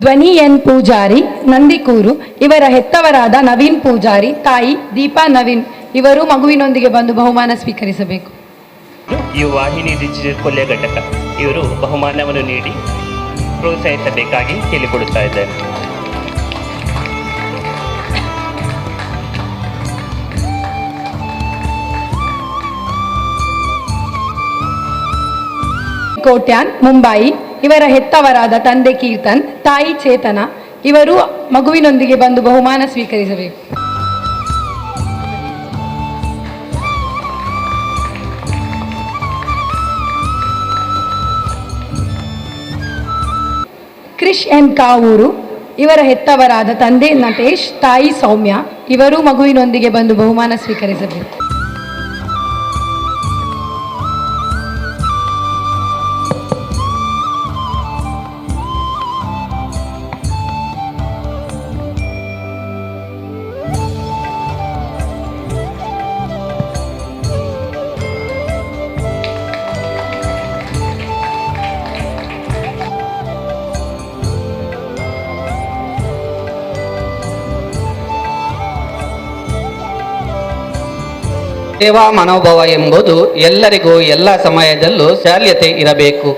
ಧ್ವನಿ ಎನ್ ಪೂಜಾರಿ, ನಂದಿಕೂರು ಇವರ ಹೆತ್ತವರಾದ ನವೀನ್ ಪೂಜಾರಿ, ತಾಯಿ ದೀಪಾ ನವೀನ್ ಇವರು ಮಗುವಿನೊಂದಿಗೆ ಬಂದು ಬಹುಮಾನ ಸ್ವೀಕರಿಸಬೇಕು. ಯುವ ವಾಹಿನಿ ಡಿಜಿಟಲ್ ಕೊಲ್ಯ ಘಟಕ ಇವರು ಬಹುಮಾನವನ್ನು ನೀಡಿ ಪ್ರೋತ್ಸಾಹಿಸಬೇಕಾಗಿ ಕೇಳಿಕೊಳ್ಳುತ್ತಾ ಇದ್ದಾರೆ. ಕೋಟ್ಯಾನ್, ಮುಂಬಯಿ ಇವರ ಹೆತ್ತವರಾದ ತಂದೆ ಕೀರ್ತನ್, ತಾಯಿ ಚೇತನ ಇವರು ಮಗುವಿನೊಂದಿಗೆ ಬಂದು ಬಹುಮಾನ ಸ್ವೀಕರಿಸಬೇಕು. ಕ್ರಿಶ್ ಎನ್ ಕಾವೂರು ಇವರ ಹೆತ್ತವರಾದ ತಂದೆ ನಟೇಶ್, ತಾಯಿ ಸೌಮ್ಯ ಇವರು ಮಗುವಿನೊಂದಿಗೆ ಬಂದು ಬಹುಮಾನ ಸ್ವೀಕರಿಸಬೇಕು. ಸೇವಾ ಮನೋಭಾವ ಎಂಬುದು ಎಲ್ಲರಿಗೂ ಎಲ್ಲ ಸಮಯದಲ್ಲೂ ಶಾಲ್ಯತೆ ಇರಬೇಕು.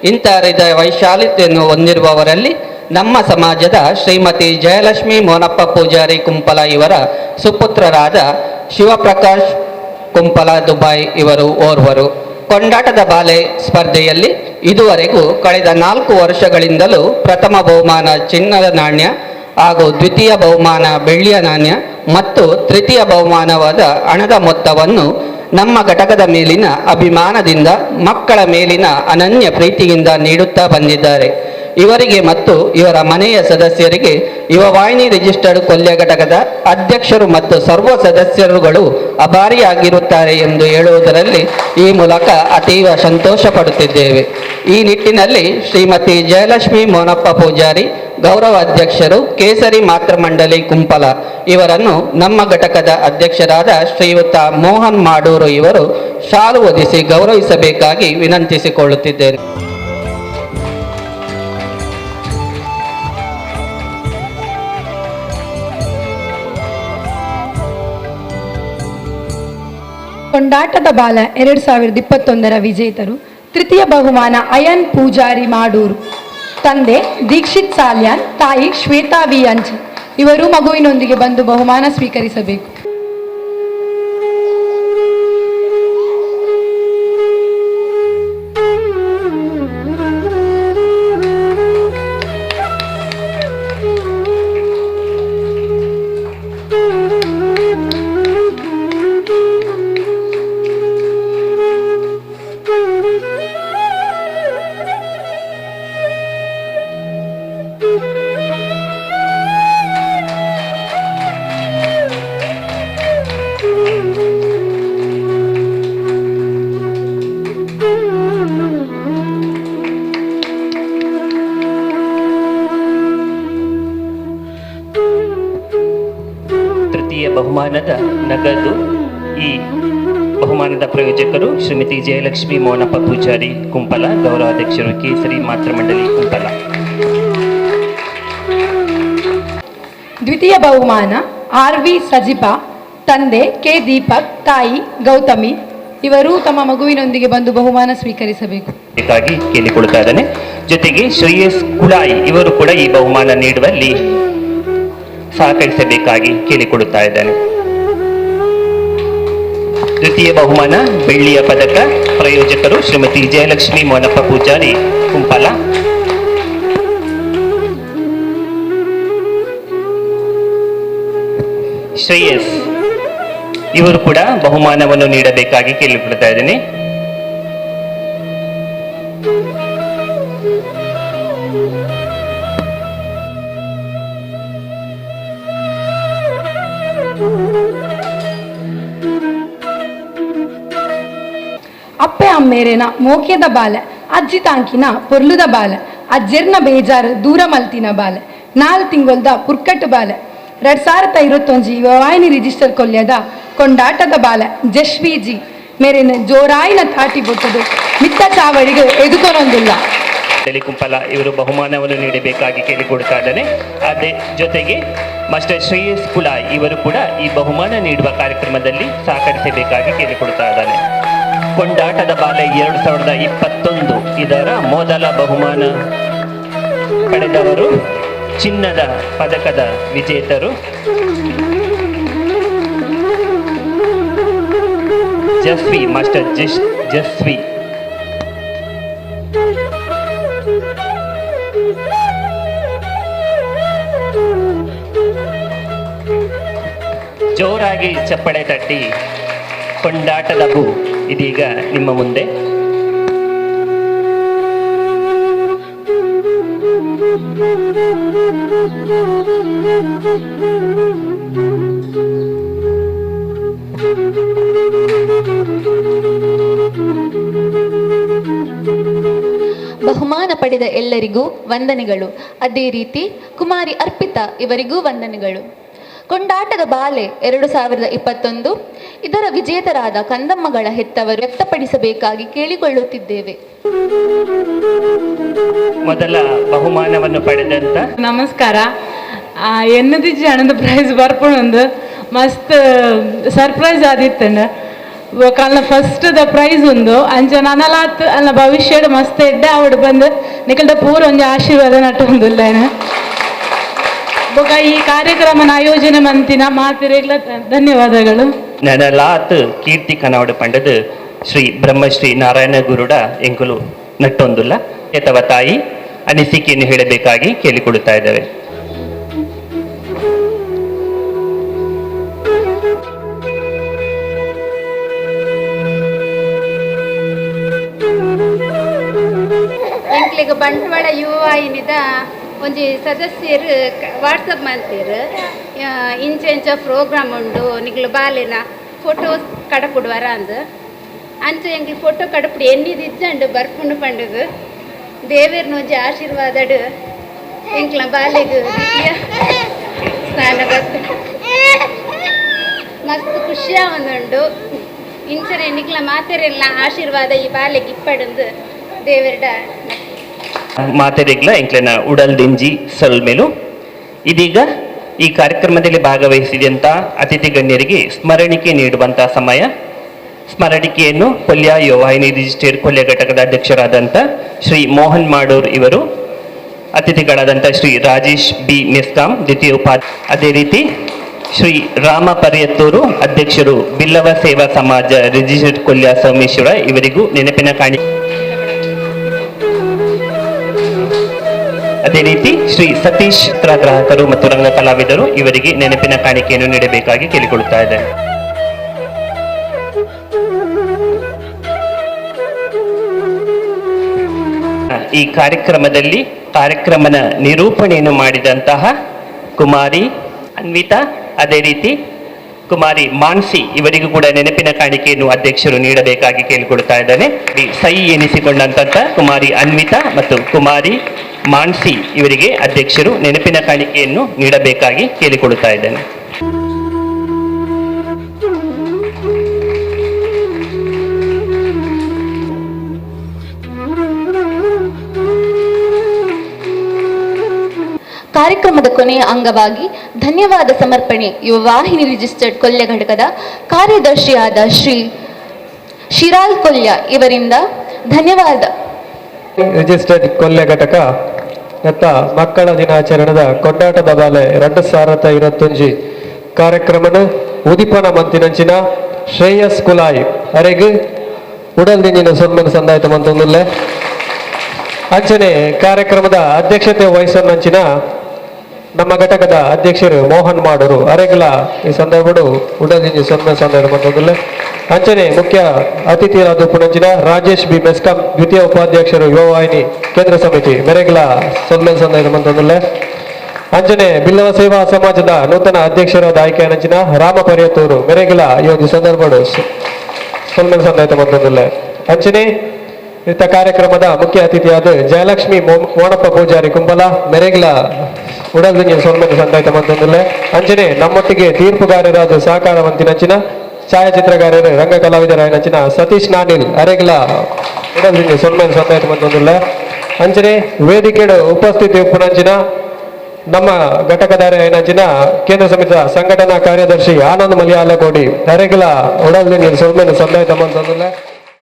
ಇಂಥ ಹೃದಯ ವೈಶಾಲ್ಯತೆಯನ್ನು ಹೊಂದಿರುವವರಲ್ಲಿ ನಮ್ಮ ಸಮಾಜದ ಶ್ರೀಮತಿ ಜಯಲಕ್ಷ್ಮಿ ಮೋನಪ್ಪ ಪೂಜಾರಿ ಕುಂಪಲ ಇವರ ಸುಪುತ್ರರಾದ ಶಿವಪ್ರಕಾಶ್ ಕುಂಪಲ ದುಬೈ ಇವರು ಓರ್ವರು. ಕೊಂಡಾಟದ ಬಾಲೆ ಸ್ಪರ್ಧೆಯಲ್ಲಿ ಇದುವರೆಗೂ ಕಳೆದ 4 ವರ್ಷಗಳಿಂದಲೂ ಪ್ರಥಮ ಬಹುಮಾನ ಚಿನ್ನದ ನಾಣ್ಯ ಹಾಗೂ ದ್ವಿತೀಯ ಬಹುಮಾನ ಬೆಳ್ಳಿಯ ನಾಣ್ಯ ಮತ್ತು ತೃತೀಯ ಬಹುಮಾನವಾದ ಹಣದ ಮೊತ್ತವನ್ನು ನಮ್ಮ ಘಟಕದ ಮೇಲಿನ ಅಭಿಮಾನದಿಂದ ಮಕ್ಕಳ ಮೇಲಿನ ಅನನ್ಯ ಪ್ರೀತಿಯಿಂದ ನೀಡುತ್ತಾ ಬಂದಿದ್ದಾರೆ. ಇವರಿಗೆ ಮತ್ತು ಇವರ ಮನೆಯ ಸದಸ್ಯರಿಗೆ ಯುವವಾಹಿನಿ ರಿಜಿಸ್ಟರ್ಡ್ ಕೊಲ್ಯ ಘಟಕದ ಅಧ್ಯಕ್ಷರು ಮತ್ತು ಸರ್ವ ಸದಸ್ಯರುಗಳು ಅಭಾರಿಯಾಗಿರುತ್ತಾರೆ ಎಂದು ಹೇಳುವುದರಲ್ಲಿ ಈ ಮೂಲಕ ಅತೀವ ಸಂತೋಷ ಪಡುತ್ತಿದ್ದೇವೆ. ಈ ನಿಟ್ಟಿನಲ್ಲಿ ಶ್ರೀಮತಿ ಜಯಲಕ್ಷ್ಮಿ ಮೋನಪ್ಪ ಪೂಜಾರಿ ಗೌರವ ಅಧ್ಯಕ್ಷರು ಕೇಸರಿ ಮಾತೃಮಂಡಲಿ ಕುಂಪಲ ಇವರನ್ನು ನಮ್ಮ ಘಟಕದ ಅಧ್ಯಕ್ಷರಾದ ಶ್ರೀಯುತ ಮೋಹನ್ ಮಾಡೂರು ಇವರು ಶಾಲು ಹೊದಿಸಿ ಗೌರವಿಸಬೇಕಾಗಿ ವಿನಂತಿಸಿಕೊಳ್ಳುತ್ತಿದ್ದೇನೆ. ಕೊಂಡಾಟದ ಬಾಲ 2021 ವಿಜೇತರು. ತೃತೀಯ ಬಹುಮಾನ ಅಯನ್ ಪೂಜಾರಿ ಮಾಡೂರು, ತಂದೆ ದೀಕ್ಷಿತ್ ಸಾಲ್ಯಾನ್, ತಾಯಿ ಶ್ವೇತಾ ವಿ ಅಂಚಿ ಇವರು ಮಗುವಿನೊಂದಿಗೆ ಬಂದು ಬಹುಮಾನ ಸ್ವೀಕರಿಸಬೇಕು. ಬಹುಮಾನದ ನಗದು. ಈ ಬಹುಮಾನದ ಪ್ರಾಯೋಜಕರು ಶ್ರೀಮತಿ ಜಯಲಕ್ಷ್ಮಿ ಮೋನಪ್ಪ ಪೂಜಾರಿ ಕುಂಪಲ, ಗೌರವಾಧ್ಯಕ್ಷರು ಕೇಸರಿ ಮಾತೃಮಂಡಲಿ ಕುಂಪಲ. ದ್ವಿತೀಯ ಬಹುಮಾನ RV ಸಜಿಪಾ, ತಂದೆ ಕೆ ದೀಪಕ್, ತಾಯಿ ಗೌತಮಿ ಇವರು ತಮ್ಮ ಮಗುವಿನೊಂದಿಗೆ ಬಂದು ಬಹುಮಾನ ಸ್ವೀಕರಿಸಬೇಕು ಬೇಕಾಗಿ ಕೇಳಿಕೊಳ್ತಾ ಇದ್ದಾನೆ. ಜೊತೆಗೆ ಶ್ರೇಯಸ್ ಕುಳಾಯಿ ಇವರು ಕೂಡ ಈ ಬಹುಮಾನ ನೀಡುವಲ್ಲಿ ಸಹಕರಿಸಬೇಕಾಗಿ ಕೇಳಿಕೊಡುತ್ತಾ ಇದ್ದಾನೆ. ದ್ವಿತೀಯ ಬಹುಮಾನ ಬೆಳ್ಳಿಯ ಪದಕ, ಪ್ರಾಯೋಜಕರು ಶ್ರೀಮತಿ ಜಯಲಕ್ಷ್ಮಿ ಮೋನಪ್ಪ ಪೂಜಾರಿ ಕುಂಪಲ. ಶ್ರೇಯಸ್ ಇವರು ಕೂಡ ಬಹುಮಾನವನ್ನು ನೀಡಬೇಕಾಗಿ ಕೇಳಿಕೊಳ್ತಾ ಇದ್ದೇನೆ. ಅಪ್ಪೆ ಅಮ್ಮೇರೆನ ಮೋಕ್ಯದ ಬಾಲ, ಅಜ್ಜಿ ತಾಂಕಿನ ಪೊರ್ಲುದ ಬಾಲ, ಅಜ್ಜೆರ್ನ ಬೇಜಾರು ದೂರ ಮಲ್ತಿನ ಬಾಲ, 4 ತಿಂಗಳದ ಪುರ್ಕಟ್ಟು ಬಾಲ. 2021 ಯುವವಾಹಿನಿ ರಿಜಿಸ್ಟರ್ ಕೊಲ್ಯದ ಕೊಂಡಾಟದ ಬಾಲ ಜಶ್ವಿಜಿ ಮೇರೆನ ಜೋರಾಯಿನ ತಾಟಿ ಬೊಟ್ಟದು ಮಿತ್ತ ಚಾವಡಿಗೆ ಎದುಕೊನೊಂದಿಲ್ಲ. ಕುಂಪಲ ಇವರು ಬಹುಮಾನವನ್ನು ನೀಡಬೇಕಾಗಿ ಕೇಳಿಕೊಡ್ತಾ ಇದ್ದಾನೆ. ಅದೇ ಜೊತೆಗೆ ಮಾಸ್ಟರ್ ಶ್ರೇಯಸ್ ಕುಳಾಯ್ ಇವರು ಕೂಡ ಈ ಬಹುಮಾನ ನೀಡುವ ಕಾರ್ಯಕ್ರಮದಲ್ಲಿ ಸಹಕರಿಸಬೇಕಾಗಿ ಕೇಳಿಕೊಡ್ತಾ ಇದ್ದಾನೆ. ಕೊಂಡಾಟದ ಬಾಲ 2021 ಇದರ ಮೊದಲ ಬಹುಮಾನ ಪಡೆದವರು ಚಿನ್ನದ ಪದಕದ ವಿಜೇತರು ಜಸ್ವಿ, ಮಾಸ್ಟರ್ ಜಸ್ವಿ. ಜೋರಾಗಿ ಚಪ್ಪಳೆ ತಟ್ಟಿ ಕೊಂಡಾಟದ ಬೂ ಇದೀಗ ನಿಮ್ಮ ಮುಂದೆ. ಬಹುಮಾನ ಪಡೆದ ಎಲ್ಲರಿಗೂ ವಂದನೆಗಳು. ಅದೇ ರೀತಿ ಕುಮಾರಿ ಅರ್ಪಿತಾ ಇವರಿಗೂ ವಂದನೆಗಳು. ಕೊಂಡಾಟದ ಬಾಲೆ 2021 ಇದರ ವಿಜೇತರಾದ ಕಂದಮ್ಮಗಳ ಹೆತ್ತವರು ವ್ಯಕ್ತಪಡಿಸಬೇಕಾಗಿ ಕೇಳಿಕೊಳ್ಳುತ್ತಿದ್ದೇವೆ. ಮೊದಲ ಬಹುಮಾನವನ್ನು ಪಡೆದಂತ ನಮಸ್ಕಾರ. ಎನ್ನದಿಜ್ಜಿ ಹಣದ ಪ್ರೈಸ್ ಬರ್ಪಣೊಂದು ಮಸ್ತ್ ಸರ್ಪ್ರೈಸ್ ಆದಿತ್ತಂಡ ಕಲ್ನ ಫಸ್ಟ್ ದ ಪ್ರೈಸ್ ಒಂದು ಅಂಚನೆ ಅನಲಾತ್ ಅಲ್ಲ ಭವಿಷ್ಯ ಮಸ್ತ್ ಎಡ್ಡೆ ಅವಡು ಬಂದು ನಿಕಲ್ದ ಪೂರ ಒಂದು ಆಶೀರ್ವಾದ ನಟ್ಟೊಂದುಲ್ಲೇನ ಬೊಕ ಈ ಕಾರ್ಯಕ್ರಮನ ಆಯೋಜನೆ ಮಂತಿನ ಮಾತಿರೆಗ್ಲ ಧನ್ಯವಾದಗಳು. ನನಲಾತ್ ಕೀರ್ತಿ ಕನವಡು ಪಂಡದು ಶ್ರೀ ಬ್ರಹ್ಮಶ್ರೀ ನಾರಾಯಣ ಗುರುಡ ಎಂಕುಲು ನಟ್ಟೊಂದುಲ್ಲ ಅಥವಾ ತಾಯಿ ಅನಿಸಿಕೆಯನ್ನು ಹೇಳಬೇಕಾಗಿ ಕೇಳಿಕೊಡುತ್ತಾ ಇದ್ದೇವೆ. ಎಂಕ್ಲಿಗೆ ಬಂಟ್ವಾಳ ಯುವ ವಾಹಿನಿದ ಒಂಜಿ ಸದಸ್ಯರು ವಾಟ್ಸಪ್ ಮಾಡ್ತೀರು ಇಂಚ ಪ್ರೋಗ್ರಾಮ್ ಉಂಡು ನಿಗ್ಲು ಬಾಲಿನ ಫೋಟೋ ಕಡಪುಡುವರ ಅಂದು ಅಂಚ ಎಂಕ್ಲು ಫೋಟೋ ಕಡಪುಡು ಎನ್ನಿದಿಜ್ಜಂಡು ಬರ್ಪುಂಡು ಪಂಡುಗು ದೇವೇರ್ನ ಒಂಜಿ ಆಶೀರ್ವಾದಡು ಎಂಕ್ಲ ಬಾಲಿಗು ದ್ವಿತೀಯ ಸ್ನಾನ ಬರ್ತು ಮಸ್ತ್ ಖುಷಿಯ ಒಂದುಂಡು ಇಂಚನೆ ನಿಗ್ಲ ಮಾತೆರೆಲ್ಲ ಆಶೀರ್ವಾದ ಈ ಬಾಲಿಗೆ ಇಪ್ಪಡುಂದು ದೇವರಡ ಮಾತೆರೆಗ್ಲ ಎಂಕ್ಲೆನ ಉಡಲ್ ದಿಂಜಿ ಸೊಲ್ಮೆಲು. ಇದೀಗ ಈ ಕಾರ್ಯಕ್ರಮದಲ್ಲಿ ಭಾಗವಹಿಸಿದಂಥ ಅತಿಥಿ ಗಣ್ಯರಿಗೆ ಸ್ಮರಣಿಕೆ ನೀಡುವಂತಹ ಸಮಯ. ಸ್ಮರಣಿಕೆಯನ್ನು ಕೊಲ್ಯ ಯುವ ವಾಹಿನಿ ರಿಜಿಸ್ಟರ್ಡ್ ಕೊಲ್ಯ ಘಟಕದ ಅಧ್ಯಕ್ಷರಾದಂಥ ಶ್ರೀ ಮೋಹನ್ ಮಾಡೂರ್ ಇವರು, ಅತಿಥಿಗಳಾದಂಥ ಶ್ರೀ ರಾಜೇಶ್ ಬಿ ಮೆಸ್ಕಾಂ ದ್ವಿತೀಯ ಉಪಾಧ್ಯಾಯ, ಅದೇ ರೀತಿ ಶ್ರೀ ರಾಮ ಪರ್ಯತ್ತೂರು ಅಧ್ಯಕ್ಷರು ಬಿಲ್ಲವ ಸೇವಾ ಸಮಾಜ ರಿಜಿಸ್ಟರ್ಡ್ ಕೊಲ್ಯ ಸೋಮೇಶ್ವರ ಇವರಿಗೂ ನೆನಪಿನ ಕಾಣಿ. ಅದೇ ರೀತಿ ಶ್ರೀ ಸತೀಶ್ ಚಿತ್ರಗ್ರಾಹಕರು ಮತ್ತು ರಂಗ ಕಲಾವಿದರು ಇವರಿಗೆ ನೆನಪಿನ ಕಾಣಿಕೆಯನ್ನು ನೀಡಬೇಕಾಗಿ ಕೇಳಿಕೊಳ್ಳುತ್ತಾ ಇದ್ದೇನೆ. ಈ ಕಾರ್ಯಕ್ರಮದಲ್ಲಿ ಕಾರ್ಯಕ್ರಮದ ನಿರೂಪಣೆಯನ್ನು ಮಾಡಿದಂತಹ ಕುಮಾರಿ ಅನ್ವಿತಾ, ಅದೇ ರೀತಿ ಕುಮಾರಿ ಮಾನ್ಸಿ ಇವರಿಗೂ ಕೂಡ ನೆನಪಿನ ಕಾಣಿಕೆಯನ್ನು ಅಧ್ಯಕ್ಷರು ನೀಡಬೇಕಾಗಿ ಕೇಳಿಕೊಳ್ತಾ ಇದ್ದಾನೆ. ಸೈ ಎನಿಸಿಕೊಂಡಂತ ಕುಮಾರಿ ಅನ್ವಿತಾ ಮತ್ತು ಕುಮಾರಿ ಮಾನ್ಸಿ ಇವರಿಗೆ ಅಧ್ಯಕ್ಷರು ನೆನಪಿನ ಕಾಣಿಕೆಯನ್ನು ನೀಡಬೇಕಾಗಿ ಕೇಳಿಕೊಳ್ತಾ ಇದ್ದೇನೆ. ಕಾರ್ಯಕ್ರಮದ ಕೊನೆಯ ಅಂಗವಾಗಿ ಧನ್ಯವಾದ ಸಮರ್ಪಣೆ ಯುವ ವಾಹಿನಿ ರಿಜಿಸ್ಟರ್ಡ್ ಕೊಲ್ಯ ಘಟಕದ ಕಾರ್ಯದರ್ಶಿಯಾದ ಶ್ರೀ ಶಿರಾಲ್ ಕೊಲ್ಯ ಇವರಿಂದ ಧನ್ಯವಾದ. ರಿಜಿಸ್ಟರ್ಡ್ ಕೊಲ್ಯ ಘಟಕ ಮಕ್ಕಳ ದಿನಾಚರಣೆದ ಕೊಂಡಾಟದ ಬಾಲೆ 2021 ಕಾರ್ಯಕ್ರಮನ ಉದಿಪನ ಮಂತಿನಂಚಿನ ಶ್ರೇಯಸ್ ಕುಲಾಯಿ ಅರೆಗ್ ಉಡಲ್ ದಿಂಜಿನ ಸೊನ್ಮನ ಸಂದಾಯಿತ ಮಂತೊಂದುಲ್ಲೆ ಅಂಚನೆ ಕಾರ್ಯಕ್ರಮದ ಅಧ್ಯಕ್ಷತೆ ವಹಿಸೋನಂಚಿನ ನಮ್ಮ ಘಟಕದ ಅಧ್ಯಕ್ಷರು ಮೋಹನ್ ಮಾಡೂರು ಅರೆಗಲ ಈ ಸಂದರ್ಭಡು ಉಡಲ್ದಿಂಜಿ ಸೊನ್ಮನ ಸಂದಾಯಿತ ಮಂತೊಂದುಲ್ಲೆ ಅಂಚನೆ ಮುಖ್ಯ ಅತಿಥಿಯಾದ ಪುಣಂಚಿನ ರಾಜೇಶ್ ಬಿ ಮೆಸ್ಕಾಂ ದ್ವಿತೀಯ ಉಪಾಧ್ಯಕ್ಷರು ಯುವ ವಾಹಿನಿ ಕೇಂದ್ರ ಸಮಿತಿ ಮೆರೆಗಲ ಸೊನ್ಮನ ಸಂದಾಯಿತ ಮಂತೊಂದುಲ್ಲೆ ಅಂಚನೆ ಬಿಲ್ಲವ ಸೇವಾ ಸಮಾಜದ ನೂತನ ಅಧ್ಯಕ್ಷರಾದ ಆಯ್ಕೆ ಅಂಚಿನ ರಾಮ ಪರ್ಯತ್ತೂರು ಮೆರೆಗಲ ಈ ಒಂದು ಸಂದರ್ಭಡು ಸೊನ್ಮನ ಸಂದಾಯಿತ ಮಂತೊಂದುಲ್ಲೆ ಅಂಚನೆ ಇಂಥ ಕಾರ್ಯಕ್ರಮದ ಮುಖ್ಯ ಅತಿಥಿಯಾದ ಜಯಲಕ್ಷ್ಮಿ ಮೋಣಪ್ಪ ಪೂಜಾರಿ ಕುಂಬಲ ಮೆರೆಗಲ ಉಡಲ್ದಿಂಜಿ ಸೊನ್ಮನ ಸಂದಾಯಿತ ಮಂತೊಂದುಲ್ಲೆ ಅಂಚನೆ ನಮ್ಮೊಟ್ಟಿಗೆ ತೀರ್ಪುಗಾರರಾದ ಸಹಕಾರ ಮಂತಿನಂಚಿನ ಛಾಯಾಚಿತ್ರಗಾರರು ರಂಗ ಕಲಾವಿದರಾಯನಂಚಿನ ಸತೀಶ್ ನಾನಿಲ್ ಅರೆಗಲ ಉಡಲ್ದಿಂಜಿ ಸೊನ್ಮನ ಸಂದಾಯಿತ ಮಂತೊಂದುಲ್ಲೆ ಅಂಚನೆ ವೇದಿಕೆಡು ಉಪಸ್ಥಿತಿ ಉಪ್ಪುನಂಚಿನ ನಮ್ಮ ಘಟಕದಾರ ಏನಂಚಿನ ಕೇಂದ್ರ ಸಮಿತಿಯ ಸಂಘಟನಾ ಕಾರ್ಯದರ್ಶಿ ಆನಂದ್ ಮಲಿಯಾಲಕೋಡಿ ಅರೆಗಲ ಉಡಲ್ದಿಂಜಿ ಸೊನ್ಮನ ಸಂದಾಯಿತ ಮಂತೊಂದುಲ್ಲೆ.